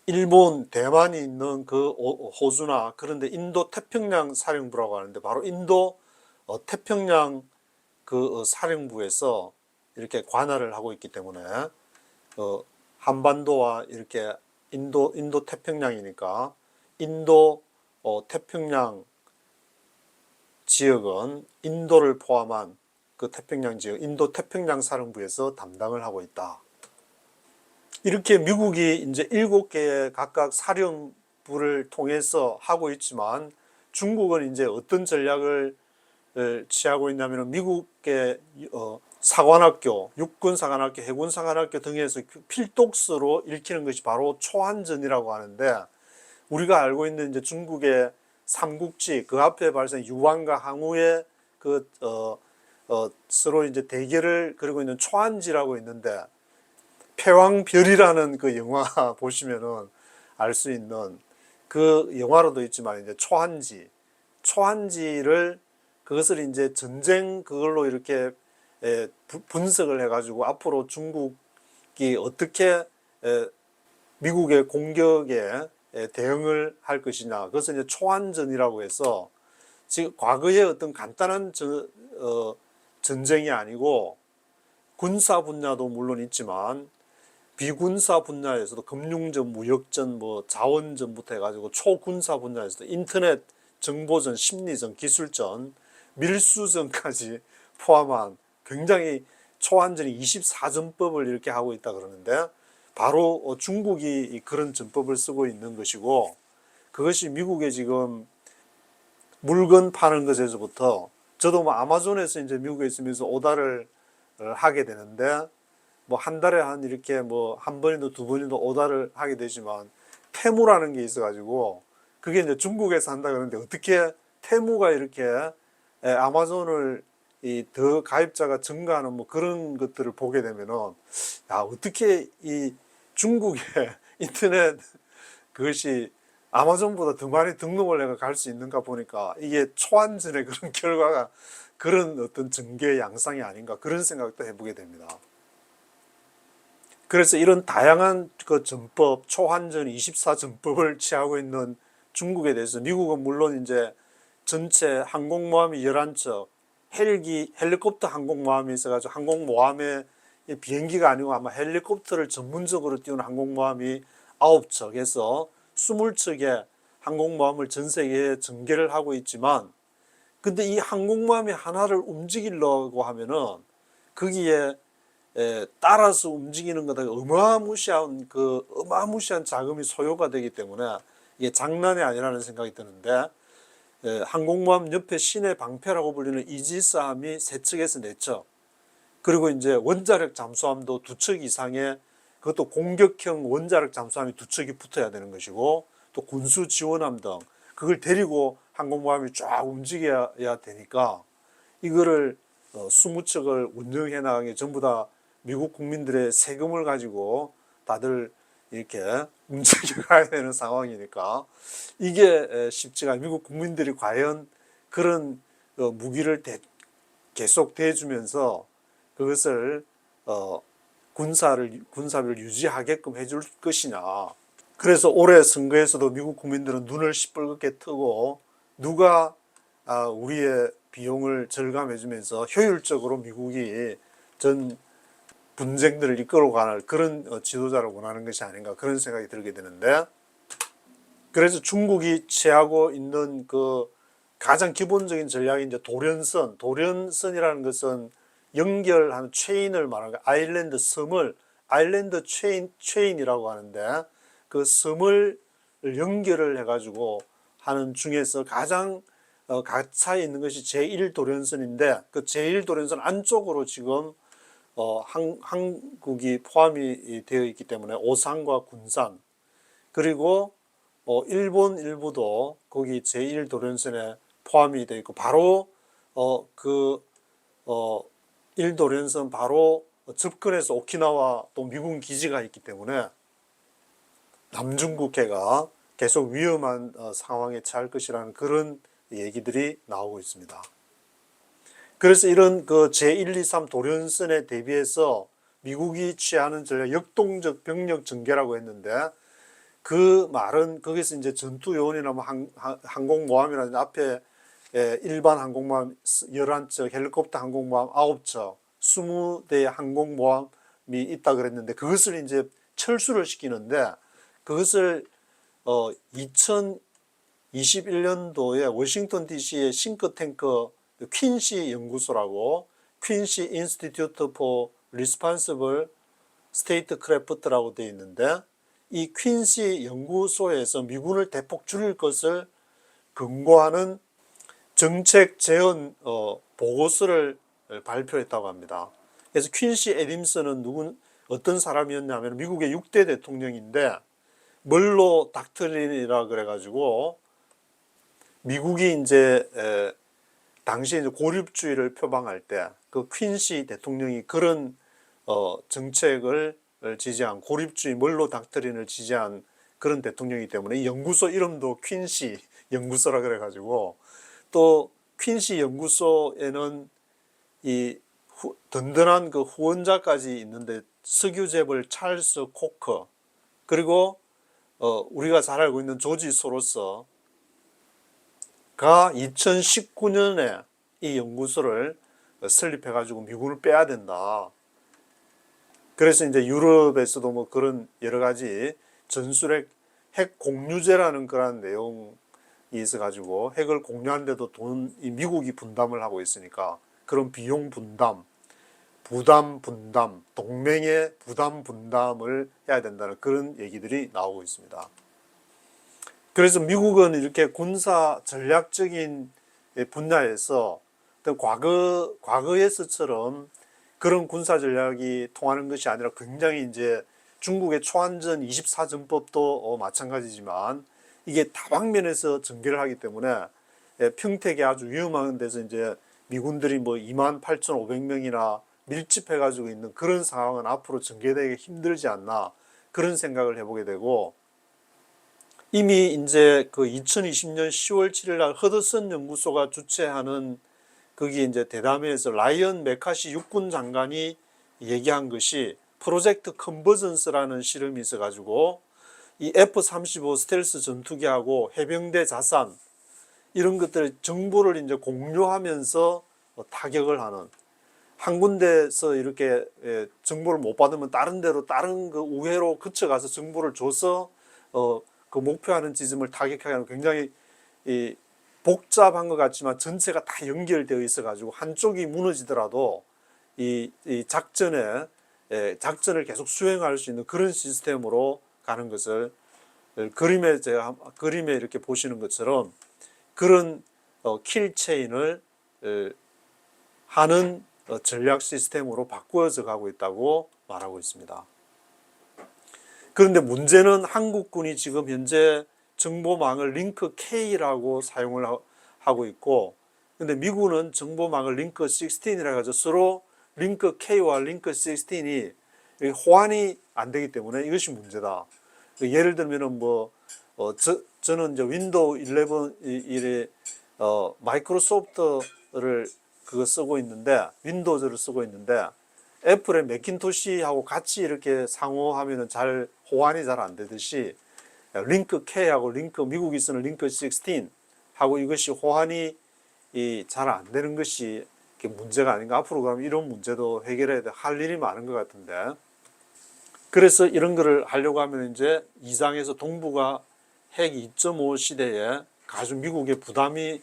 일본, 대만이 있는 그 호주나 그런데 인도 태평양 사령부라고 하는데 바로 인도 태평양 그 사령부에서 이렇게 관할을 하고 있기 때문에 한반도와 이렇게 인도 태평양이니까 인도 태평양 지역은 인도를 포함한 그 태평양 지역 인도 태평양 사령부에서 담당을 하고 있다. 이렇게 미국이 이제 7개의 각각 사령부를 통해서 하고 있지만 중국은 이제 어떤 전략을 취하고 있냐면 미국의 사관학교, 육군사관학교, 해군사관학교 등에서 필독서로 읽히는 것이 바로 초안전이라고 하는데, 우리가 알고 있는 이제 중국의 삼국지 그 앞에 발생 유황과 항우의 서로 이제 대결을 그리고 있는 초안지라고 있는데, 패왕별이라는 그 영화 보시면은 알 수 있는 그 영화로도 있지만 이제 초안지를 그것을 이제 전쟁 그걸로 이렇게 분석을 해가지고 앞으로 중국이 어떻게 미국의 공격에 대응을 할 것이냐, 그것을 이제 초안전이라고 해서 지금 과거의 어떤 간단한 전쟁이 아니고 군사 분야도 물론 있지만 비군사 분야에서도 금융전, 무역전, 뭐 자원전부터 해가지고 초군사 분야에서도 인터넷, 정보전, 심리전, 기술전, 밀수전까지 포함한 굉장히 초안전이 24전법을 이렇게 하고 있다 그러는데, 바로 중국이 그런 전법을 쓰고 있는 것이고, 그것이 미국에 지금 물건 파는 것에서부터, 저도 뭐 아마존에서 이제 미국에 있으면서 오다를 하게 되는데, 뭐 한 달에 한 이렇게 뭐 한 번이도 두 번이도 오다를 하게 되지만 테무라는 게 있어가지고, 그게 이제 중국에서 한다 그러는데 어떻게 테무가 이렇게 아마존을 더 가입자가 증가하는 뭐 그런 것들을 보게 되면은, 야, 어떻게 이 중국의 인터넷 그것이 아마존보다 더 많이 등록을 해가 갈 수 있는가 보니까, 이게 초안전의 그런 결과가 그런 어떤 전개 양상이 아닌가, 그런 생각도 해보게 됩니다. 그래서 이런 다양한 그 전법, 초안전 24전법을 취하고 있는 중국에 대해서 미국은 물론 이제 전체 항공모함이 11척, 헬리콥터 항공모함이 있어가지고 항공모함에 비행기가 아니고 아마 헬리콥터를 전문적으로 띄우는 항공모함이 9척에서 20척의 항공모함을 전 세계에 전개를 하고 있지만, 근데 이 항공모함이 하나를 움직이려고 하면은 거기에 따라서 움직이는 거다 어마무시한 자금이 소요가 되기 때문에 이게 장난이 아니라는 생각이 드는데, 항공모함 옆에 시내 방패라고 불리는 이지스함이 3척에서 4척, 그리고 이제 원자력 잠수함도 2척 이상의, 그것도 공격형 원자력 잠수함이 2척이 붙어야 되는 것이고, 또 군수 지원함 등 그걸 데리고 항공모함이 쫙 움직여야 되니까, 이거를 20척을 운영해 나가는 게 전부 다 미국 국민들의 세금을 가지고 다들 이렇게 움직여 가야 되는 상황이니까, 이게 쉽지가 않아요. 미국 국민들이 과연 그런 무기를 계속 대주면서 그것을 군사를 유지하게끔 해줄 것이냐. 그래서 올해 선거에서도 미국 국민들은 눈을 시뻘겋게 뜨고, 누가 우리의 비용을 절감해주면서 효율적으로 미국이 전 분쟁들을 이끌어가는 그런 지도자를 원하는 것이 아닌가, 그런 생각이 들게 되는데, 그래서 중국이 취하고 있는 그 가장 기본적인 전략이 이제 도련선이라는 것은 연결하는 체인을 말하는 거예요. 아일랜드 체인이라고 하는데, 그 섬을 연결을 해가지고 하는 중에서 가장 가차에 있는 것이 제1도련선인데, 그 제1도련선 안쪽으로 지금 한국이 포함이 되어 있기 때문에 오산과 군산, 그리고 일본 일부도 거기 제1도련선에 포함이 되어 있고, 바로 그 1도련선 바로 접근해서 오키나와 또 미군 기지가 있기 때문에 남중국해가 계속 위험한 상황에 처할 것이라는 그런 얘기들이 나오고 있습니다. 그래서 이런 그 제1, 2, 3 도련선에 대비해서 미국이 취하는 전략, 역동적 병력 전개라고 했는데, 그 말은 거기서 이제 전투 요원이나 뭐 항공모함이나 앞에 일반 항공모함 11척, 헬리콥터 항공모함 9척, 20대의 항공모함이 있다 그랬는데, 그것을 이제 철수를 시키는데, 그것을 2021년도에 워싱턴 DC의 싱크탱크 퀸시 연구소라고, 퀸시 인스티튜트 포 리스폰시블 스테이트크래프트라고 되어 있는데, 이 퀸시 연구소에서 미군을 대폭 줄일 것을 권고하는 정책 재현 보고서를 발표했다고 합니다. 그래서 퀸시 애덤스는 어떤 사람이었냐면 미국의 6대 대통령인데 멀로 닥트린이라 그래가지고 미국이 이제 당시 이제 고립주의를 표방할 때 그 퀸시 대통령이 그런 정책을 지지한 고립주의 멀로 닥트린을 지지한 그런 대통령이기 때문에 이 연구소 이름도 퀸시 연구소라 그래가지고 또 퀸시 연구소에는 이 든든한 그 후원자까지 있는데 석유재벌 찰스 코커 그리고 우리가 잘 알고 있는 조지 소로스가 2019년에 이 연구소를 설립해가지고 미국을 빼야 된다. 그래서 이제 유럽에서도 뭐 그런 여러 가지 전술핵 핵 공유제라는 그런 내용이 있어가지고 핵을 공유하는데도 미국이 분담을 하고 있으니까 그런 비용 분담, 부담 분담, 동맹의 부담 분담을 해야 된다는 그런 얘기들이 나오고 있습니다. 그래서 미국은 이렇게 군사 전략적인 분야에서 과거에서처럼 그런 군사 전략이 통하는 것이 아니라 굉장히 이제 중국의 초안전 24전법도 마찬가지지만 이게 다방면에서 전개를 하기 때문에 평택이 아주 위험한 데서 이제 미군들이 뭐 28,500명이나 밀집해 가지고 있는 그런 상황은 앞으로 전개되기 힘들지 않나 그런 생각을 해보게 되고 이미 이제 그 2020년 10월 7일 날 허드슨 연구소가 주최하는 거기 이제 대담회에서 라이언 메카시 육군 장관이 얘기한 것이 프로젝트 컨버전스라는 실험이 있어가지고 이 F-35 스텔스 전투기하고 해병대 자산 이런 것들 정보를 이제 공유하면서 타격을 하는 한 군데서 이렇게 정보를 못 받으면 다른 데로 다른 그 우회로 거쳐가서 정보를 줘서 그 목표하는 지점을 타격하는 굉장히 복잡한 것 같지만 전체가 다 연결되어 있어 가지고 한쪽이 무너지더라도 이 작전을 계속 수행할 수 있는 그런 시스템으로 가는 것을 그림에 이렇게 보시는 것처럼 그런 킬체인을 하는 전략 시스템으로 바꾸어져 가고 있다고 말하고 있습니다. 그런데 문제는 한국군이 지금 현재 정보망을 링크 K라고 사용을 하고 있고 근데 미국은 정보망을 링크 16이라고 해서 서로 링크 K와 링크 16이 호환이 안 되기 때문에 이것이 문제다. 예를 들면은 저는 이제 윈도우 11의 마이크로소프트를 그거 쓰고 있는데 윈도우즈를 쓰고 있는데 애플의 매킨토시하고 같이 이렇게 상호하면은 잘 호환이 잘 안 되듯이 링크 K하고 미국이 쓰는 링크 16하고 이것이 호환이 잘 안 되는 것이 문제가 아닌가. 앞으로 그러면 이런 문제도 해결해야 할 일이 많은 것 같은데. 그래서 이런 거를 하려고 하면 이제 이상에서 동북아 핵 2.5 시대에 미국의 부담이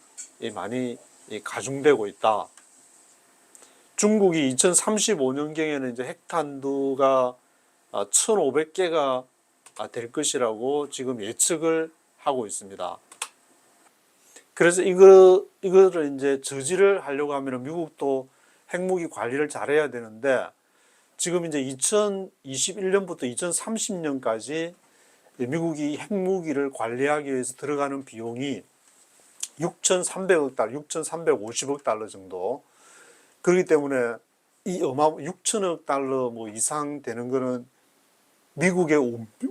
많이 가중되고 있다. 중국이 2035년경에는 이제 핵탄두가 1,500개가 될 것이라고 지금 예측을 하고 있습니다. 그래서 이거를 이제 저지를 하려고 하면 미국도 핵무기 관리를 잘해야 되는데 지금 이제 2021년부터 2030년까지 미국이 핵무기를 관리하기 위해서 들어가는 비용이 6,300억 달러, 6,350억 달러 정도. 그렇기 때문에 이 6천억 달러 뭐 이상 되는 거는 미국의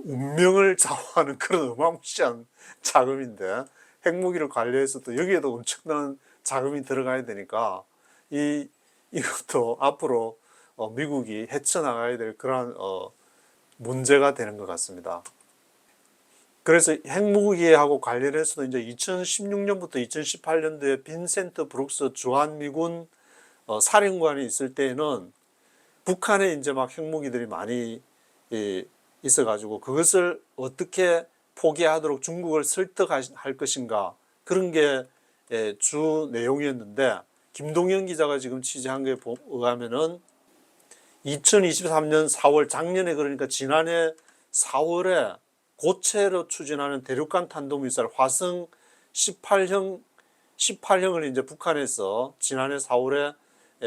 운명을 좌우하는 그런 어마무시한 자금인데 핵무기를 관리해서 또 여기에도 엄청난 자금이 들어가야 되니까 이것도 앞으로 미국이 헤쳐나가야 될 그런 문제가 되는 것 같습니다. 그래서 핵무기하고 관련해서도 이제 2016년부터 2018년도에 빈센트 브룩스 주한미군 사령관이 있을 때에는 북한에 이제 막 핵무기들이 많이 있어가지고 그것을 어떻게 포기하도록 중국을 설득할 것인가 그런 게 주 내용이었는데 김동연 기자가 지금 취재한 거에 의하면은 2023년 4월 작년에 그러니까 지난해 4월에 고체로 추진하는 대륙간 탄도미사일 화성 18형 18형을 이제 북한에서 지난해 4월에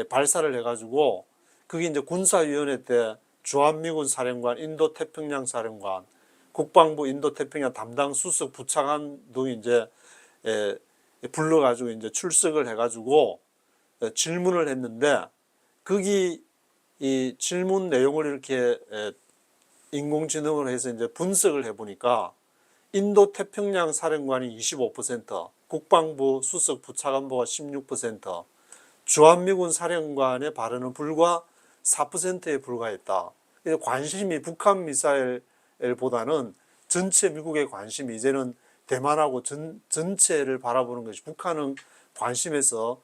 발사를 해가지고 그게 이제 군사위원회 때 주한미군 사령관, 인도태평양 사령관, 국방부 인도태평양 담당 수석 부차관 등이 이제 불러가지고 이제 출석을 해가지고 질문을 했는데 거기 이 질문 내용을 이렇게 인공지능을 해서 이제 분석을 해보니까 인도태평양 사령관이 25%, 국방부 수석 부차관보가 16%, 주한미군 사령관의 발언은 불과 4%에 불과했다. 관심이 북한 미사일보다는 전체 미국의 관심이 이제는 대만하고 전체를 바라보는 것이 북한은 관심에서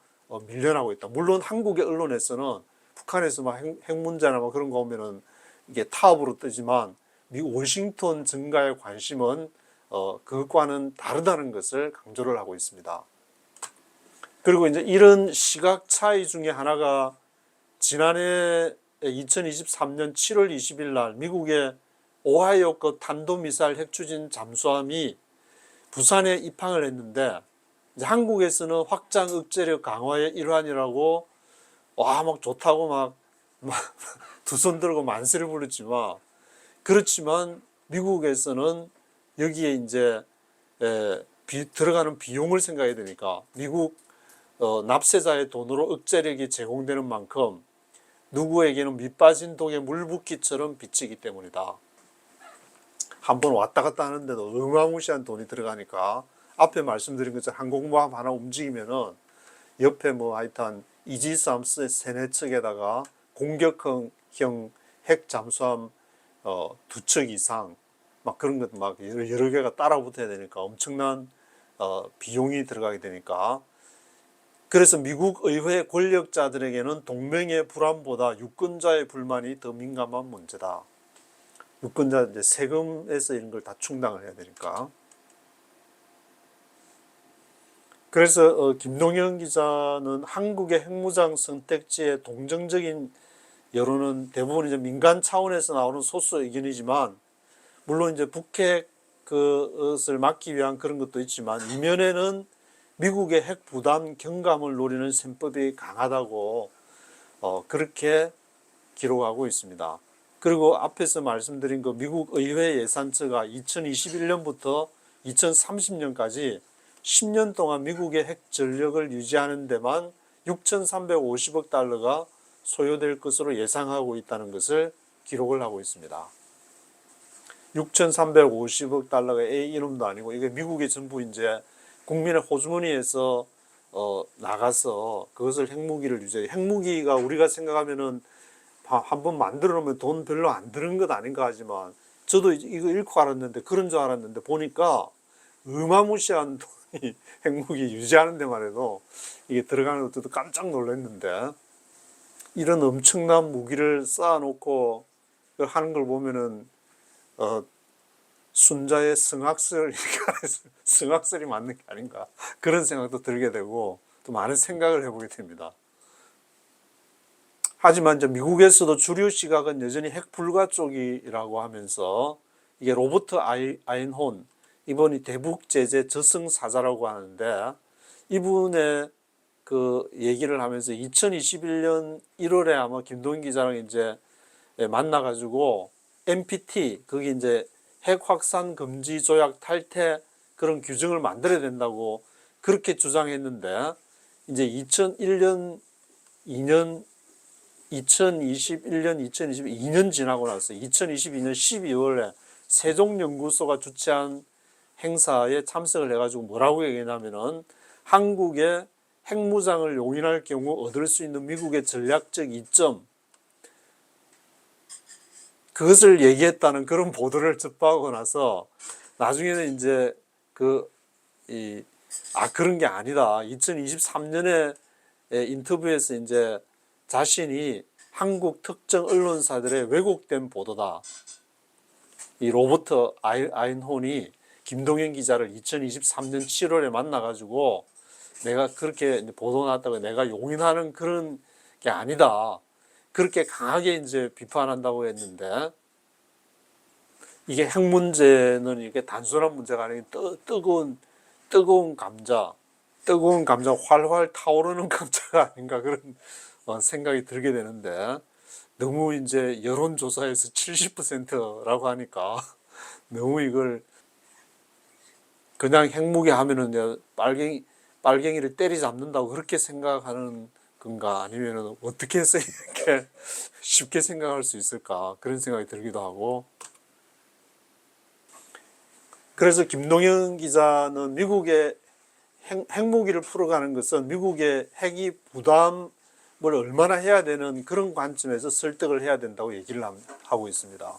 밀려나고 있다. 물론 한국의 언론에서는 북한에서 막 핵 문제나 뭐 그런 거 오면은 이게 타업으로 뜨지만 미국 워싱턴 증가의 관심은 그것과는 다르다는 것을 강조를 하고 있습니다. 그리고 이제 이런 시각 차이 중에 하나가 지난해 2023년 7월 20일 날 미국의 오하이오급 탄도미사일 핵추진 잠수함이 부산에 입항을 했는데 이제 한국에서는 확장 억제력 강화의 일환이라고 와 막 좋다고 막 두 손 들고 만세를 부르지만 그렇지만 미국에서는 여기에 이제 들어가는 비용을 생각해야 되니까 미국 납세자의 돈으로 억제력이 제공되는 만큼 누구에게는 밑빠진 독에 물 붓기처럼 비치기 때문이다. 한번 왔다 갔다 하는데도 어마무시한 돈이 들어가니까 앞에 말씀드린 것처럼 항공모함 하나 움직이면은 옆에 뭐 하여튼 이지스함 세네 척에다가 공격형 핵 잠수함 2척 이상 막 그런 것 막 여러 개가 따라 붙어야 되니까 엄청난 비용이 들어가게 되니까 그래서 미국 의회 권력자들에게는 동맹의 불안보다 유권자의 불만이 더 민감한 문제다. 유권자 이제 세금에서 이런 걸 다 충당을 해야 되니까. 그래서 김동현 기자는 한국의 핵무장 선택지의 동정적인 여론은 대부분 이제 민간 차원에서 나오는 소수 의견이지만 물론 이제 북핵 그것을 막기 위한 그런 것도 있지만 이면에는 미국의 핵 부담 경감을 노리는 셈법이 강하다고 그렇게 기록하고 있습니다. 그리고 앞에서 말씀드린 그 미국 의회 예산처가 2021년부터 2030년까지 10년 동안 미국의 핵 전력을 유지하는 데만 6,350억 달러가 소요될 것으로 예상하고 있다는 것을 기록을 하고 있습니다. 6,350억 달러가 이놈도 아니고 이게 미국이 전부 이제 국민의 호주머니에서 나가서 그것을 핵무기를 유지해. 핵무기가 우리가 생각하면은 한번 만들어 놓으면 돈 별로 안 드는 것 아닌가 하지만 저도 이거 읽고 알았는데 그런 줄 알았는데 보니까 어마무시한 돈이 핵무기 유지하는 데만 해도 이게 들어가는 것도 깜짝 놀랐는데 이런 엄청난 무기를 쌓아놓고 하는 걸 보면은 순자의 성악설 성악설이 맞는 게 아닌가 그런 생각도 들게 되고 또 많은 생각을 해보게 됩니다. 하지만 이제 미국에서도 주류 시각은 여전히 핵 불가 쪽이라고 하면서 이게 로버트 아인혼 이분이 대북 제재 저승사자라고 하는데 이분의 그 얘기를 하면서 2021년 1월에 아마 김동인 기자랑 이제 만나가지고 NPT 거기 이제 핵 확산 금지 조약 탈퇴 그런 규정을 만들어야 된다고 그렇게 주장했는데 이제 2021년 2022년 지나고 나서 2022년 12월에 세종연구소가 주최한 행사에 참석을 해가지고 뭐라고 얘기했냐면은 한국의 핵무장을 용인할 경우 얻을 수 있는 미국의 전략적 이점 그것을 얘기했다는 그런 보도를 접하고 나서 나중에는 이제 그런 게 아니다. 2023년에 인터뷰에서 이제 자신이 한국 특정 언론사들의 왜곡된 보도다. 이 로버트 아인혼이 김동현 기자를 2023년 7월에 만나가지고 내가 그렇게 보도 나왔다고 내가 용인하는 그런 게 아니다. 그렇게 강하게 이제 비판한다고 했는데 이게 핵 문제는 이게 단순한 문제가 아니고 뜨거운 감자 뜨거운 감자, 활활 타오르는 감자가 아닌가 그런 생각이 들게 되는데, 너무 이제 여론조사에서 70%라고 하니까 너무 이걸 그냥 핵무기 하면은 이제 빨갱이를 때리잡는다고 그렇게 생각하는 건가, 아니면 어떻게 해서 이렇게 쉽게 생각할 수 있을까, 그런 생각이 들기도 하고. 그래서 김동영 기자는 미국의 핵무기를 풀어가는 것은 미국의 핵이 부담을 얼마나 해야 되는 그런 관점에서 설득을 해야 된다고 얘기를 하고 있습니다.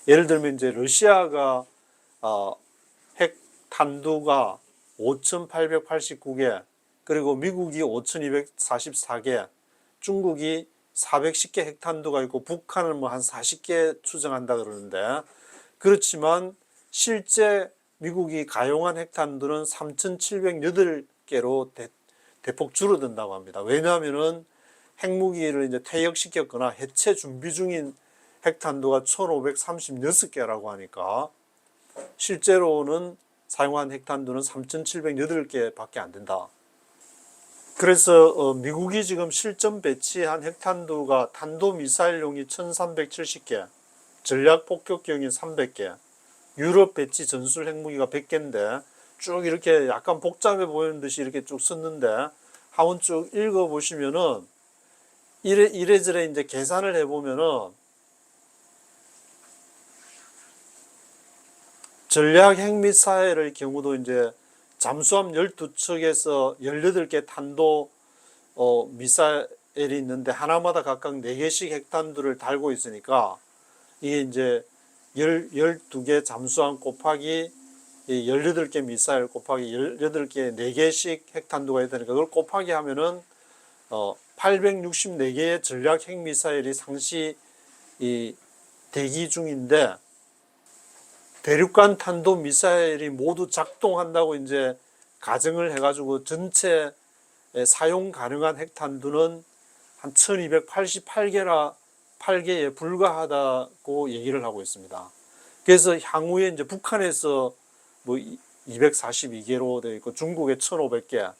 예를 들면 이제 러시아가 핵 탄두가 5,889개, 그리고 미국이 5,244개, 중국이 410개 핵탄두가 있고 북한은 뭐 한 40개 추정한다 그러는데, 그렇지만 실제 미국이 가용한 핵탄두는 3,708개로 대폭 줄어든다고 합니다. 왜냐하면은 핵무기를 이제 퇴역시켰거나 해체 준비 중인 핵탄두가 1,536개라고 하니까 실제로는 사용한 핵탄두는 3,708개밖에 안 된다. 그래서 미국이 지금 실전 배치한 핵탄두가 탄도미사일용이 1,370개, 전략폭격기용이 300개, 유럽 배치 전술 핵무기가 100개인데 쭉 이렇게 약간 복잡해 보이는 듯이 이렇게 쭉 썼는데, 한번 쭉 읽어보시면은 이래저래 이제 계산을 해보면은 전략 핵미사일의 경우도 이제 잠수함 12척에서 18개 탄도 미사일이 있는데 하나마다 각각 4개씩 핵탄두를 달고 있으니까, 이게 이제 12개 잠수함 곱하기 18개 미사일 곱하기 18개 4개씩 핵탄두가 있다니까, 그걸 곱하기 하면은 864개의 전략 핵미사일이 상시 대기 중인데, 대륙간 탄도 미사일이 모두 작동한다고 이제 가정을 해가지고 전체 사용 가능한 핵탄두는 한 1288개에 불과하다고 얘기를 하고 있습니다. 그래서 향후에 이제 북한에서 뭐 242개로 되어 있고 중국에 1,500개,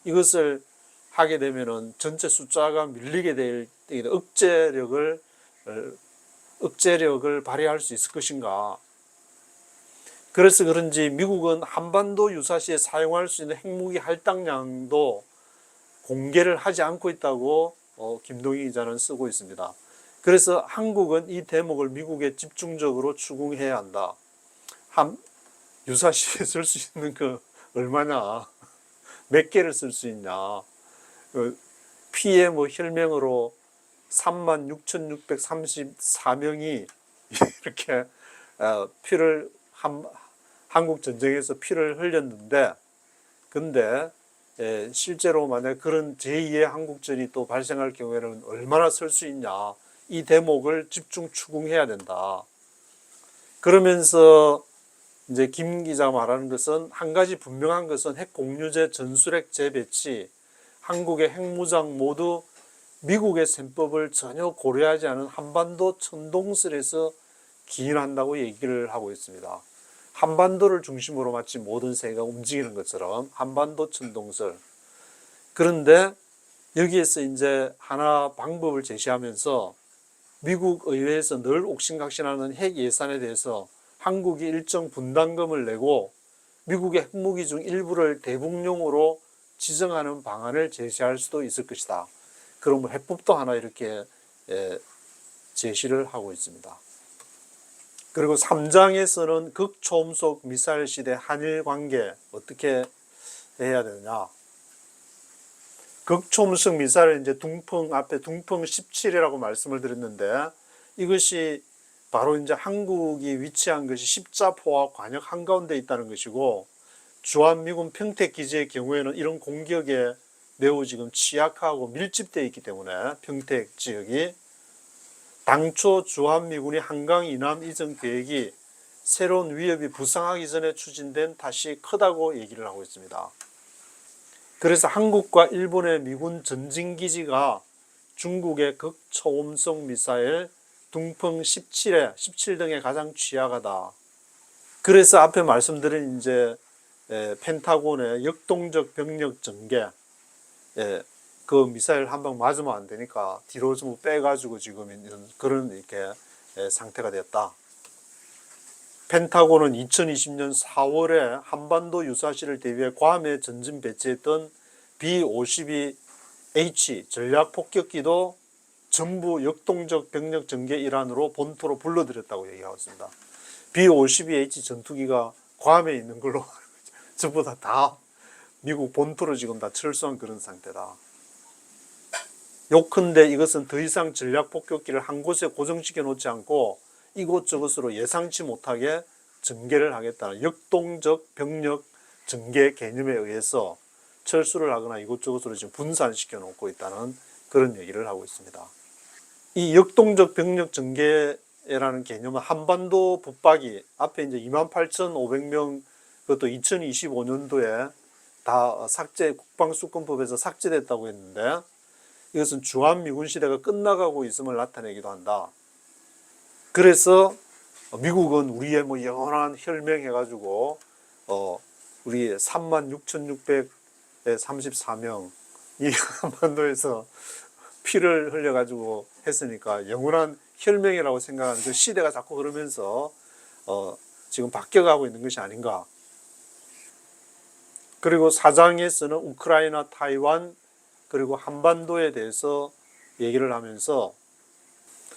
이것을 하게 되면은 전체 숫자가 밀리게 될 억제력을 발휘할 수 있을 것인가. 그래서 그런지 미국은 한반도 유사시에 사용할 수 있는 핵무기 할당량도 공개를 하지 않고 있다고 김동희 기자는 쓰고 있습니다. 그래서 한국은 이 대목을 미국에 집중적으로 추궁해야 한다. 유사시에 쓸 수 있는 그 얼마냐, 몇 개를 쓸 수 있냐. 피해 뭐 혈맹으로 36,634명이 이렇게 피를 한국 전쟁에서 피를 흘렸는데, 근데 실제로 만약 그런 제2의 한국전이 또 발생할 경우에는 얼마나 쓸 수 있냐, 이 대목을 집중 추궁해야 된다. 그러면서 이제 김 기자 말하는 것은, 한 가지 분명한 것은 핵 공유제 전술핵 재배치, 한국의 핵무장 모두 미국의 셈법을 전혀 고려하지 않은 한반도 천동설에서 기인한다고 얘기를 하고 있습니다. 한반도를 중심으로 마치 모든 세계가 움직이는 것처럼 한반도 천동설. 그런데 여기에서 이제 하나 방법을 제시하면서 미국 의회에서 늘 옥신각신하는 핵 예산에 대해서 한국이 일정 분담금을 내고 미국의 핵무기 중 일부를 대북용으로 지정하는 방안을 제시할 수도 있을 것이다. 그럼 해법도 하나 이렇게 제시를 하고 있습니다. 그리고 3장에서는 극초음속 미사일 시대 한일 관계 어떻게 해야 되느냐. 극초음속 미사일 이제 앞에 둥펑 17이라고 말씀을 드렸는데, 이것이 바로 이제 한국이 위치한 것이 십자포와 관역 한가운데 있다는 것이고, 주한미군 평택 기지의 경우에는 이런 공격에 매우 지금 취약하고 밀집되어 있기 때문에 평택 지역이, 당초 주한미군이 한강 이남 이전 계획이 새로운 위협이 부상하기 전에 추진된 탓이 크다고 얘기를 하고 있습니다. 그래서 한국과 일본의 미군 전진기지가 중국의 극초음속 미사일 둥펑 17 등에 가장 취약하다. 그래서 앞에 말씀드린 이제 펜타곤의 역동적 병력 전개, 그 미사일 한 방 맞으면 안 되니까 뒤로 좀 빼가지고 지금 이런 그런 이렇게 상태가 됐다. 펜타곤은 2020년 4월에 한반도 유사시를 대비해 괌에 전진 배치했던 B-52H 전략 폭격기도 전부 역동적 병력 전개 일환으로 본토로 불러들였다고 얘기하고 있습니다. B-52H 전투기가 괌에 있는 걸로 전부 다 미국 본토로 지금 다 철수한 그런 상태다. 요컨대 이것은 더 이상 전략 폭격기를 한 곳에 고정시켜 놓지 않고 이곳저곳으로 예상치 못하게 전개를 하겠다는 역동적 병력 전개 개념에 의해서 철수를 하거나 이곳저곳으로 지금 분산시켜 놓고 있다는 그런 얘기를 하고 있습니다. 이 역동적 병력 전개라는 개념은 한반도 붙박이 앞에 이제 28,500명 그것도 2025년도에 다 삭제 국방수권법에서 삭제됐다고 했는데 이것은 주한미군 시대가 끝나가고 있음을 나타내기도 한다. 그래서 미국은 우리의 뭐 영원한 혈맹해가지고 우리 36,634명 이 한반도에서 피를 흘려가지고 했으니까 영원한 혈맹이라고 생각하는 그 시대가 자꾸 그러면서 지금 바뀌어가고 있는 것이 아닌가. 그리고 사장에서는 우크라이나, 타이완 그리고 한반도에 대해서 얘기를 하면서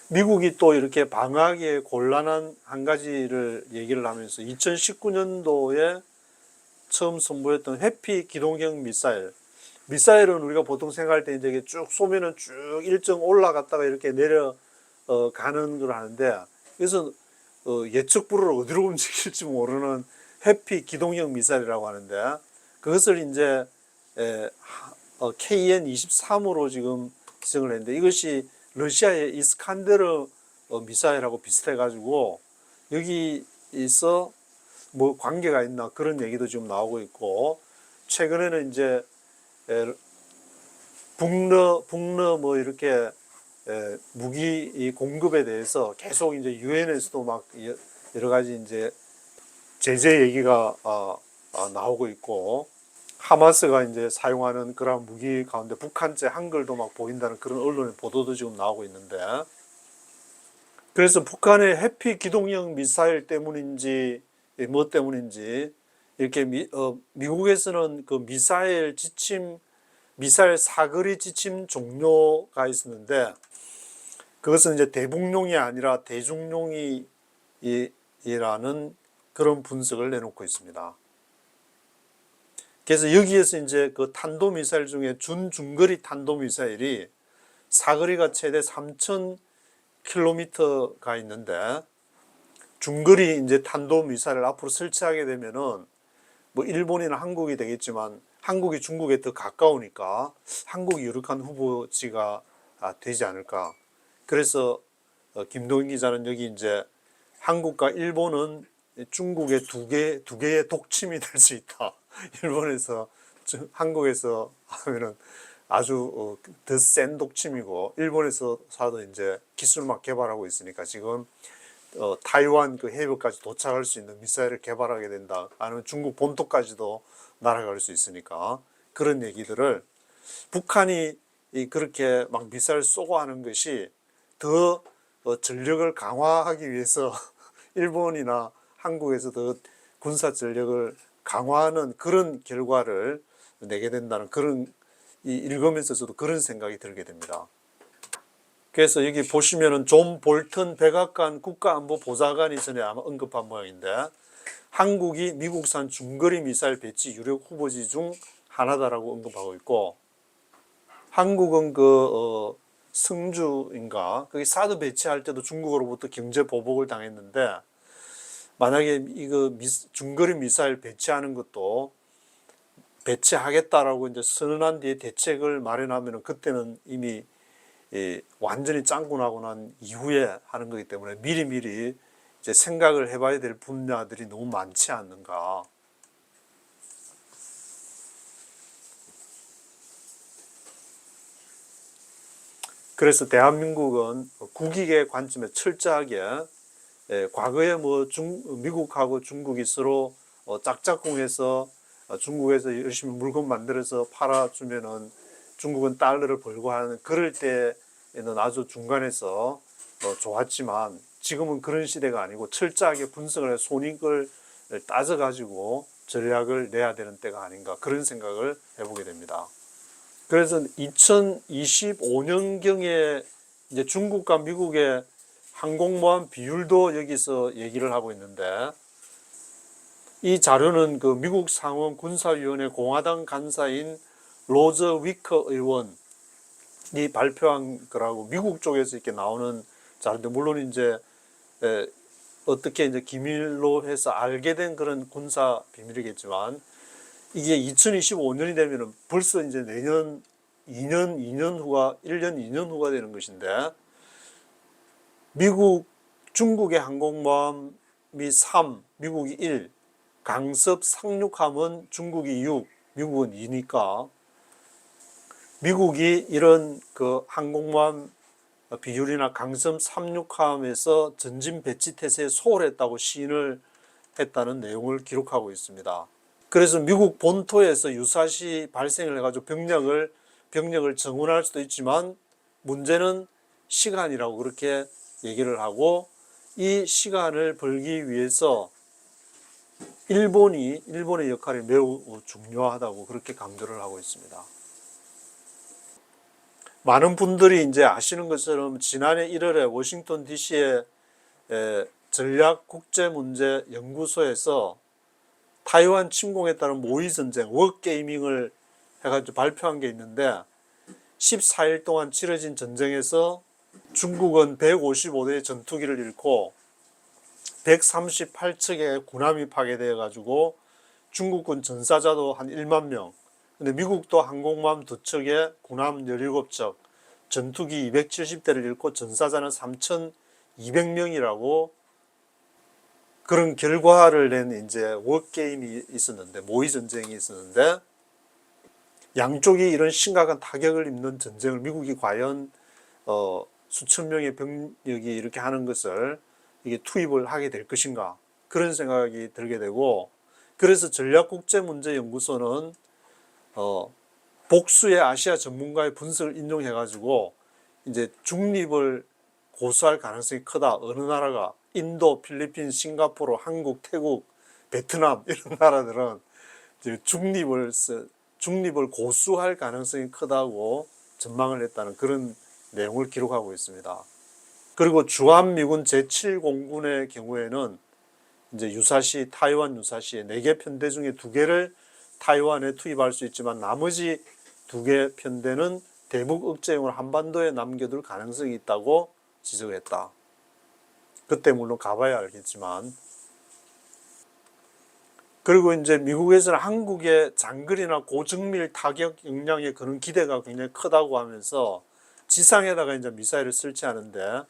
미국이 또 이렇게 방어하기에 곤란한 한 가지를 얘기를 하면서 2019년도에 처음 선보였던 회피 기동형 미사일은 우리가 보통 생각할 때 이제 쭉 쏘면은 쭉 일정 올라갔다가 이렇게 내려가는 걸 하는데 그래서 예측 불허를 어디로 움직일지 모르는 회피 기동형 미사일이라고 하는데 그것을 이제 KN-23으로 지금 기증을 했는데 이것이 러시아의 이스칸데르 미사일하고 비슷해가지고 여기서 뭐 관계가 있나 그런 얘기도 지금 나오고 있고 최근에는 이제 북러 뭐 이렇게 무기 공급에 대해서 계속 이제 유엔에서도 막 여러 가지 이제 제재 얘기가 나오고 있고 하마스가 이제 사용하는 그런 무기 가운데 북한제 한글도 막 보인다는 그런 언론의 보도도 지금 나오고 있는데 그래서 북한의 해피 기동형 미사일 때문인지 뭐 때문인지 이렇게 미국에서는 그 미사일 사거리 지침 종료가 있었는데 그것은 이제 대북용이 아니라 대중용이라는 그런 분석을 내놓고 있습니다. 그래서 여기에서 이제 그 탄도미사일 중에 준중거리 탄도미사일이 사거리가 최대 3,000km가 있는데 중거리 이제 탄도미사일을 앞으로 설치하게 되면은 뭐 일본이나 한국이 되겠지만 한국이 중국에 더 가까우니까 한국이 유력한 후보지가 되지 않을까. 그래서 김동인 기자는 여기 이제 한국과 일본은 중국의 두 개의 독침이 될 수 있다. 일본에서 한국에서 하면은 아주 더 센 독침이고 일본에서 사도 이제 기술 막 개발하고 있으니까 지금 타이완 그 해협까지 도착할 수 있는 미사일을 개발하게 된다. 아니면 중국 본토까지도 날아갈 수 있으니까 그런 얘기들을 북한이 그렇게 막 미사일 쏘고 하는 것이 더 전력을 강화하기 위해서 일본이나 한국에서 더 군사 전력을 강화하는 그런 결과를 내게 된다는 그런 읽으면서 저도 그런 생각이 들게 됩니다. 그래서 여기 보시면은 존 볼턴 백악관 국가안보보좌관이 전에 아마 언급한 모양인데 한국이 미국산 중거리 미사일 배치 유력 후보지 중 하나다라고 언급하고 있고 한국은 승주인가 거기 사드 배치할 때도 중국으로부터 경제 보복을 당했는데 만약에 이거 중거리 미사일 배치하는 것도 배치하겠다라고 이제 선언한 뒤에 대책을 마련하면은 그때는 이미 완전히 짱구 나고 난 이후에 하는 거기 때문에 미리미리 이제 생각을 해봐야 될 분야들이 너무 많지 않는가. 그래서 대한민국은 국익의 관점에 철저하게 과거에 뭐 미국하고 중국이 서로 짝짝꿍해서 중국에서 열심히 물건 만들어서 팔아주면은 중국은 달러를 벌고 하는 그럴 때에는 아주 중간에서 좋았지만 지금은 그런 시대가 아니고 철저하게 분석을 해 손익을 따져가지고 전략을 내야 되는 때가 아닌가 그런 생각을 해보게 됩니다. 그래서 2025년경에 이제 중국과 미국의 항공모함 비율도 여기서 얘기를 하고 있는데 이 자료는 그 미국 상원 군사위원회 공화당 간사인 로저 위커 의원이 발표한 거라고 미국 쪽에서 이렇게 나오는 자료인데 물론 이제 어떻게 이제 기밀로 해서 알게 된 그런 군사 비밀이겠지만 이게 2025년이 되면은 벌써 이제 내년 2년 후가 1년 2년 후가 되는 것인데 중국의 항공모함이 3, 미국이 1, 강습 상륙함은 중국이 6, 미국은 2니까 미국이 이런 그 항공모함 비율이나 강습 상륙함에서 전진 배치 태세에 소홀했다고 시인을 했다는 내용을 기록하고 있습니다. 그래서 미국 본토에서 유사시 발생을 해가지고 병력을 정원할 수도 있지만 문제는 시간이라고 그렇게 얘기를 하고 이 시간을 벌기 위해서 일본의 역할이 매우 중요하다고 그렇게 강조를 하고 있습니다. 많은 분들이 이제 아시는 것처럼 지난해 1월에 워싱턴 DC의 전략국제문제연구소에서 타이완 침공에 따른 모의전쟁, 워게이밍을 해가지고 발표한 게 있는데 14일 동안 치러진 전쟁에서 중국은 155대의 전투기를 잃고 138척의 군함이 파괴되어 가지고 중국군 전사자도 한 1만 명, 근데 미국도 항공모함 2척에 군함 17척, 전투기 270대를 잃고 전사자는 3,200명이라고 그런 결과를 낸 이제 워게임이 있었는데 모의 전쟁이 있었는데 양쪽이 이런 심각한 타격을 입는 전쟁을 미국이 과연 수천 명의 병력이 이렇게 하는 것을 이게 투입을 하게 될 것인가 그런 생각이 들게 되고 그래서 전략국제문제연구소는 복수의 아시아 전문가의 분석을 인용해 가지고 이제 중립을 고수할 가능성이 크다. 어느 나라가 인도, 필리핀, 싱가포르, 한국, 태국, 베트남 이런 나라들은 이제 중립을 고수할 가능성이 크다고 전망을 했다는 그런 내용을 기록하고 있습니다. 그리고 주한미군 제7공군의 경우에는 이제 타이완 유사시의 4개 편대 중에 2개를 타이완에 투입할 수 있지만 나머지 2개 편대는 대북 억제용으로 한반도에 남겨둘 가능성이 있다고 지적했다. 그때 물론 가봐야 알겠지만. 그리고 이제 미국에서는 한국의 장거리나 고정밀 타격 역량의 그런 기대가 굉장히 크다고 하면서 지상에다가 이제 미사일을 설치하는데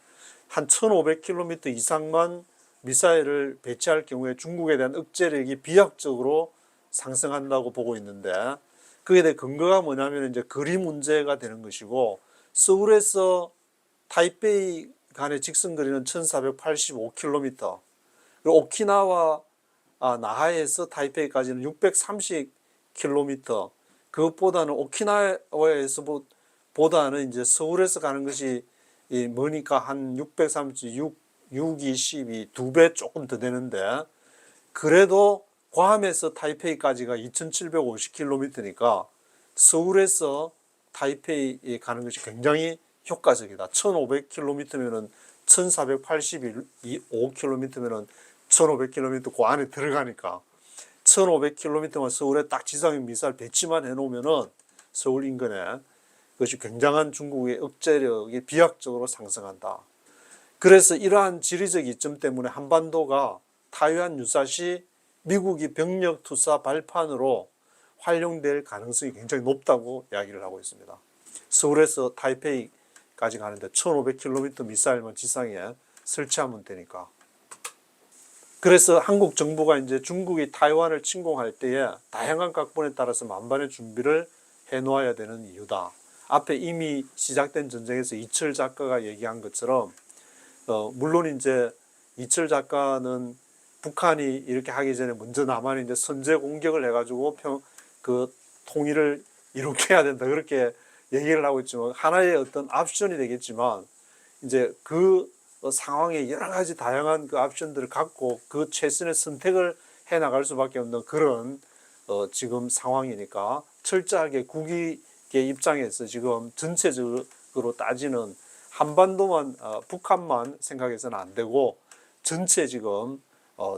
한 1500km 이상만 미사일을 배치할 경우에 중국에 대한 억제력이 비약적으로 상승한다고 보고 있는데 그에 대해 근거가 뭐냐면 이제 거리 문제가 되는 것이고 서울에서 타이베이 간의 직선거리는 1485km 그리고 오키나와 나하에서 타이페이까지는 630km 그것보다는 오키나와에서 보다는 이제 서울에서 가는 것이 머니까 한 636, 620이 2배 조금 더 되는데 그래도 괌에서 타이페이까지가 2750km니까 서울에서 타이페이에 가는 것이 굉장히 효과적이다. 1500km면은 1485km면은 1500km 그 안에 들어가니까 1500km만 서울에 딱 지상형 미사일 배치만 해놓으면은 서울 인근에 그것이 굉장한 중국의 억제력이 비약적으로 상승한다. 그래서 이러한 지리적 이점 때문에 한반도가 타이완 유사시 미국이 병력 투사 발판으로 활용될 가능성이 굉장히 높다고 이야기를 하고 있습니다. 서울에서 타이페이까지 가는데 1500km 미사일만 지상에 설치하면 되니까. 그래서 한국 정부가 이제 중국이 타이완을 침공할 때에 다양한 각본에 따라서 만반의 준비를 해놓아야 되는 이유다. 앞에 이미 시작된 전쟁에서 이철 작가가 얘기한 것처럼 물론 이제 이철 작가는 북한이 이렇게 하기 전에 먼저 남한이 이제 선제 공격을 해가지고 그 통일을 이룩해야 된다 그렇게 얘기를 하고 있지만 하나의 어떤 옵션이 되겠지만 이제 그 상황에 여러 가지 다양한 그 옵션들을 갖고 그 최선의 선택을 해 나갈 수밖에 없는 그런 지금 상황이니까 철저하게 국익의 입장에서 지금 전체적으로 따지는 한반도만 북한만 생각해서는 안 되고 전체 지금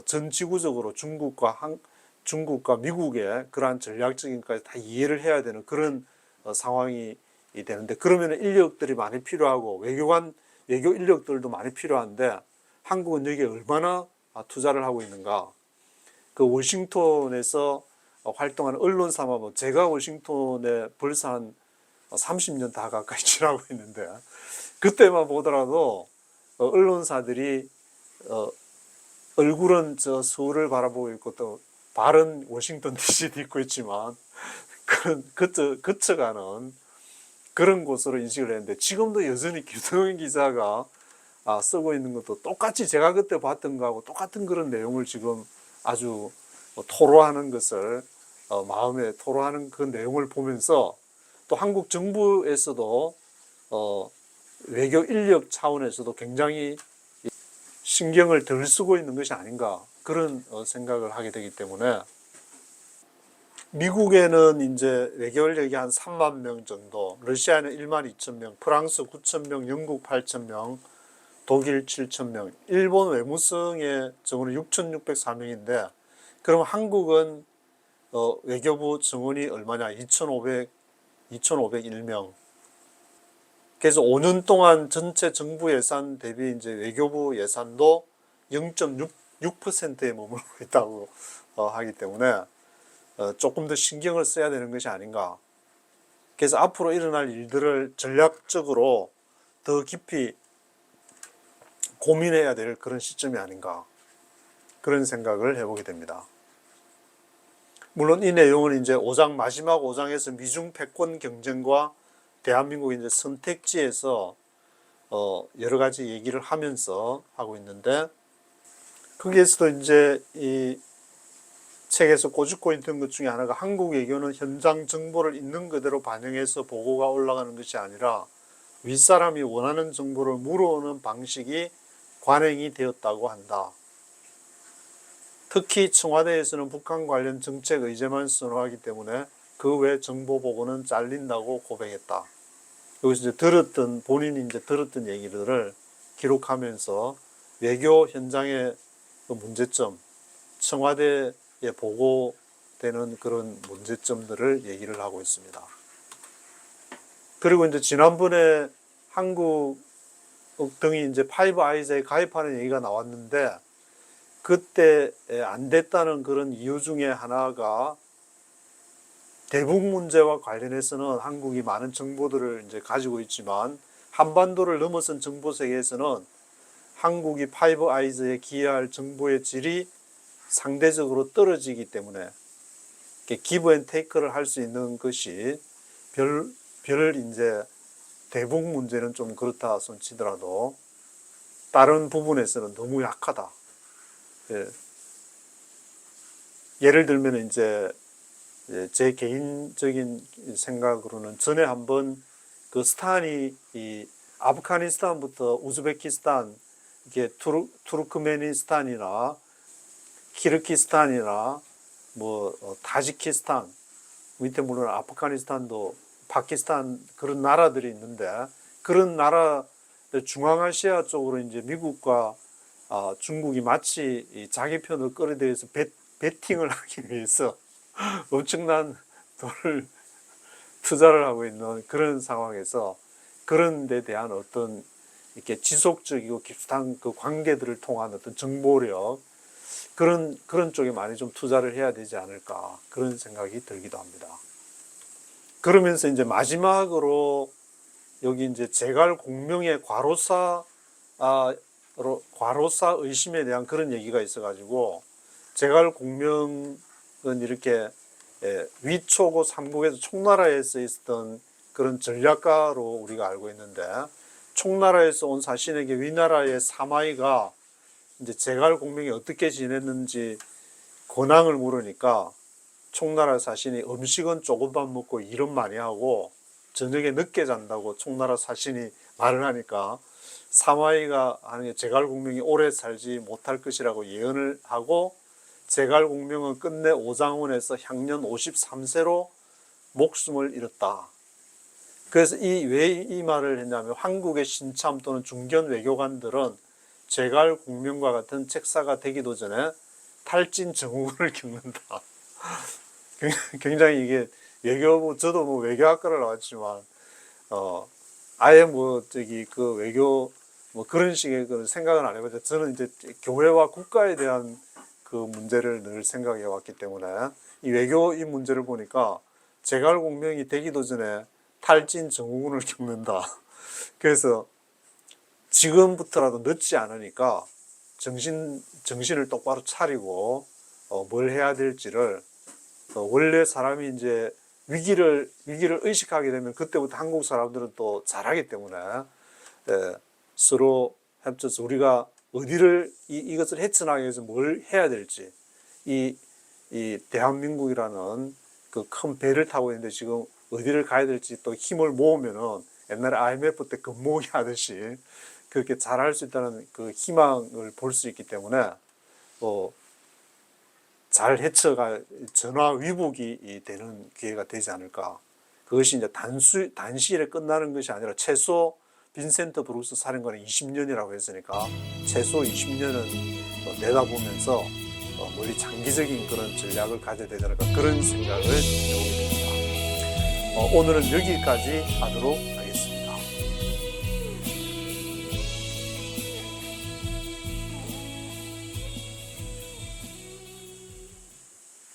전 지구적으로 중국과 미국의 그러한 전략적인 것까지 다 이해를 해야 되는 그런 상황이 되는데 그러면 인력들이 많이 필요하고 외교 인력들도 많이 필요한데 한국은 여기에 얼마나 투자를 하고 있는가. 그 워싱턴에서 활동하는 언론사만 뭐 제가 워싱턴에 벌써 한 30년 다 가까이 지나고 있는데 그때만 보더라도 언론사들이 얼굴은 저 서울을 바라보고 있고 또 발은 워싱턴 DC도 있고 있지만 그런 거쳐가는 그런 곳으로 인식을 했는데 지금도 여전히 김성현 기자가 쓰고 있는 것도 똑같이 제가 그때 봤던 거하고 똑같은 그런 내용을 지금 아주 토로하는 것을 마음에 토로하는 그 내용을 보면서 또 한국 정부에서도 외교 인력 차원에서도 굉장히 신경을 덜 쓰고 있는 것이 아닌가 그런 생각을 하게 되기 때문에 미국에는 이제 외교 인력이 한 3만 명 정도, 러시아는 1만 2천 명, 프랑스 9천 명, 영국 8천 명, 독일 7천 명, 일본 외무성의 정원은 6,604명인데 그럼 한국은 외교부 정원이 얼마냐? 2,501명. 그래서 5년 동안 전체 정부 예산 대비 이제 외교부 예산도 0.6%에 머물고 있다고 하기 때문에 조금 더 신경을 써야 되는 것이 아닌가. 그래서 앞으로 일어날 일들을 전략적으로 더 깊이 고민해야 될 그런 시점이 아닌가. 그런 생각을 해보게 됩니다. 물론 이 내용은 이제 마지막 5장에서 미중 패권 경쟁과 대한민국 이제 선택지에서 여러 가지 얘기를 하면서 하고 있는데 거기에서도 이제 이 책에서 꼬집고 있는 것 중에 하나가 한국 외교는 현장 정보를 있는 그대로 반영해서 보고가 올라가는 것이 아니라 윗사람이 원하는 정보를 물어오는 방식이 관행이 되었다고 한다. 특히 청와대에서는 북한 관련 정책 의제만 선호하기 때문에 그 외 정보 보고는 잘린다고 고백했다. 여기서 이제 본인이 이제 들었던 얘기들을 기록하면서 외교 현장의 그 문제점, 청와대에 보고되는 그런 문제점들을 얘기를 하고 있습니다. 그리고 이제 지난번에 한국 등이 이제 파이브 아이즈에 가입하는 얘기가 나왔는데 그때 안 됐다는 그런 이유 중에 하나가 대북 문제와 관련해서는 한국이 많은 정보들을 이제 가지고 있지만 한반도를 넘어선 정보 세계에서는 한국이 파이브 아이즈에 기여할 정보의 질이 상대적으로 떨어지기 때문에 기브 앤 테이크를 할 수 있는 것이 별 이제 대북 문제는 좀 그렇다 손치더라도 다른 부분에서는 너무 약하다. 예를 들면 이제 제 개인적인 생각으로는 전에 한번 그 스탄이 이 아프가니스탄부터 우즈베키스탄 이게 투르크메니스탄이나 키르기스탄이나 뭐 타지키스탄 밑에 물론 아프가니스탄도 파키스탄 그런 나라들이 있는데 그런 나라 중앙아시아 쪽으로 이제 미국과 중국이 마치 자기 편을 끌어들여서 베팅을 하기 위해서 엄청난 돈을 투자를 하고 있는 그런 상황에서 그런 데 대한 어떤 이렇게 지속적이고 깊은 그 관계들을 통한 어떤 정보력 그런 쪽에 많이 좀 투자를 해야 되지 않을까 그런 생각이 들기도 합니다. 그러면서 이제 마지막으로 여기 이제 제갈 공명의 과로사 의심에 대한 그런 얘기가 있어가지고 제갈 공명은 이렇게 위초고 삼국에서 총나라에서 있었던 그런 전략가로 우리가 알고 있는데 총나라에서 온 사신에게 위나라의 사마이가 이제 제갈 공명이 어떻게 지냈는지 근황을 물으니까 총나라 사신이 음식은 조금만 먹고 일은 많이 하고 저녁에 늦게 잔다고 총나라 사신이 말을 하니까 사마이가 하는 게 제갈 공명이 오래 살지 못할 것이라고 예언을 하고 제갈 공명은 끝내 오장원에서 향년 53세로 목숨을 잃었다. 그래서 왜 이 말을 했냐면 한국의 신참 또는 중견 외교관들은 제갈 공명과 같은 책사가 되기도 전에 탈진 증후군을 겪는다. 굉장히 이게 외교부, 저도 뭐 외교학과를 나왔지만 아예 그 외교 뭐 그런 식의 그 생각은 안 해봤죠. 저는 이제 교회와 국가에 대한 그 문제를 늘 생각해 왔기 때문에 이 외교 이 문제를 보니까 제갈 공명이 되기도 전에 탈진 증후군을 겪는다. 그래서 지금부터라도 늦지 않으니까 정신을 똑바로 차리고 뭘 해야 될지를 원래 사람이 이제 위기를 의식하게 되면 그때부터 한국 사람들은 또 잘하기 때문에 서로 협조해서 우리가 어디를 이것을 헤쳐나가기 위해서 뭘 해야 될지 이 대한민국이라는 그 큰 배를 타고 있는데 지금 어디를 가야 될지 또 힘을 모으면은 옛날에 IMF 때 금모으기 하듯이 그렇게 잘할 수 있다는 그 희망을 볼 수 있기 때문에 잘 헤쳐가 전화위복이 되는 기회가 되지 않을까. 그것이 이제 단시일에 끝나는 것이 아니라 최소 빈센트 브룩스 사령관은 20년이라고 했으니까 최소 20년은 내다보면서 멀리 장기적인 그런 전략을 가져야 되지 않을까 그런 생각을 해보게 됩니다. 오늘은 여기까지 하도록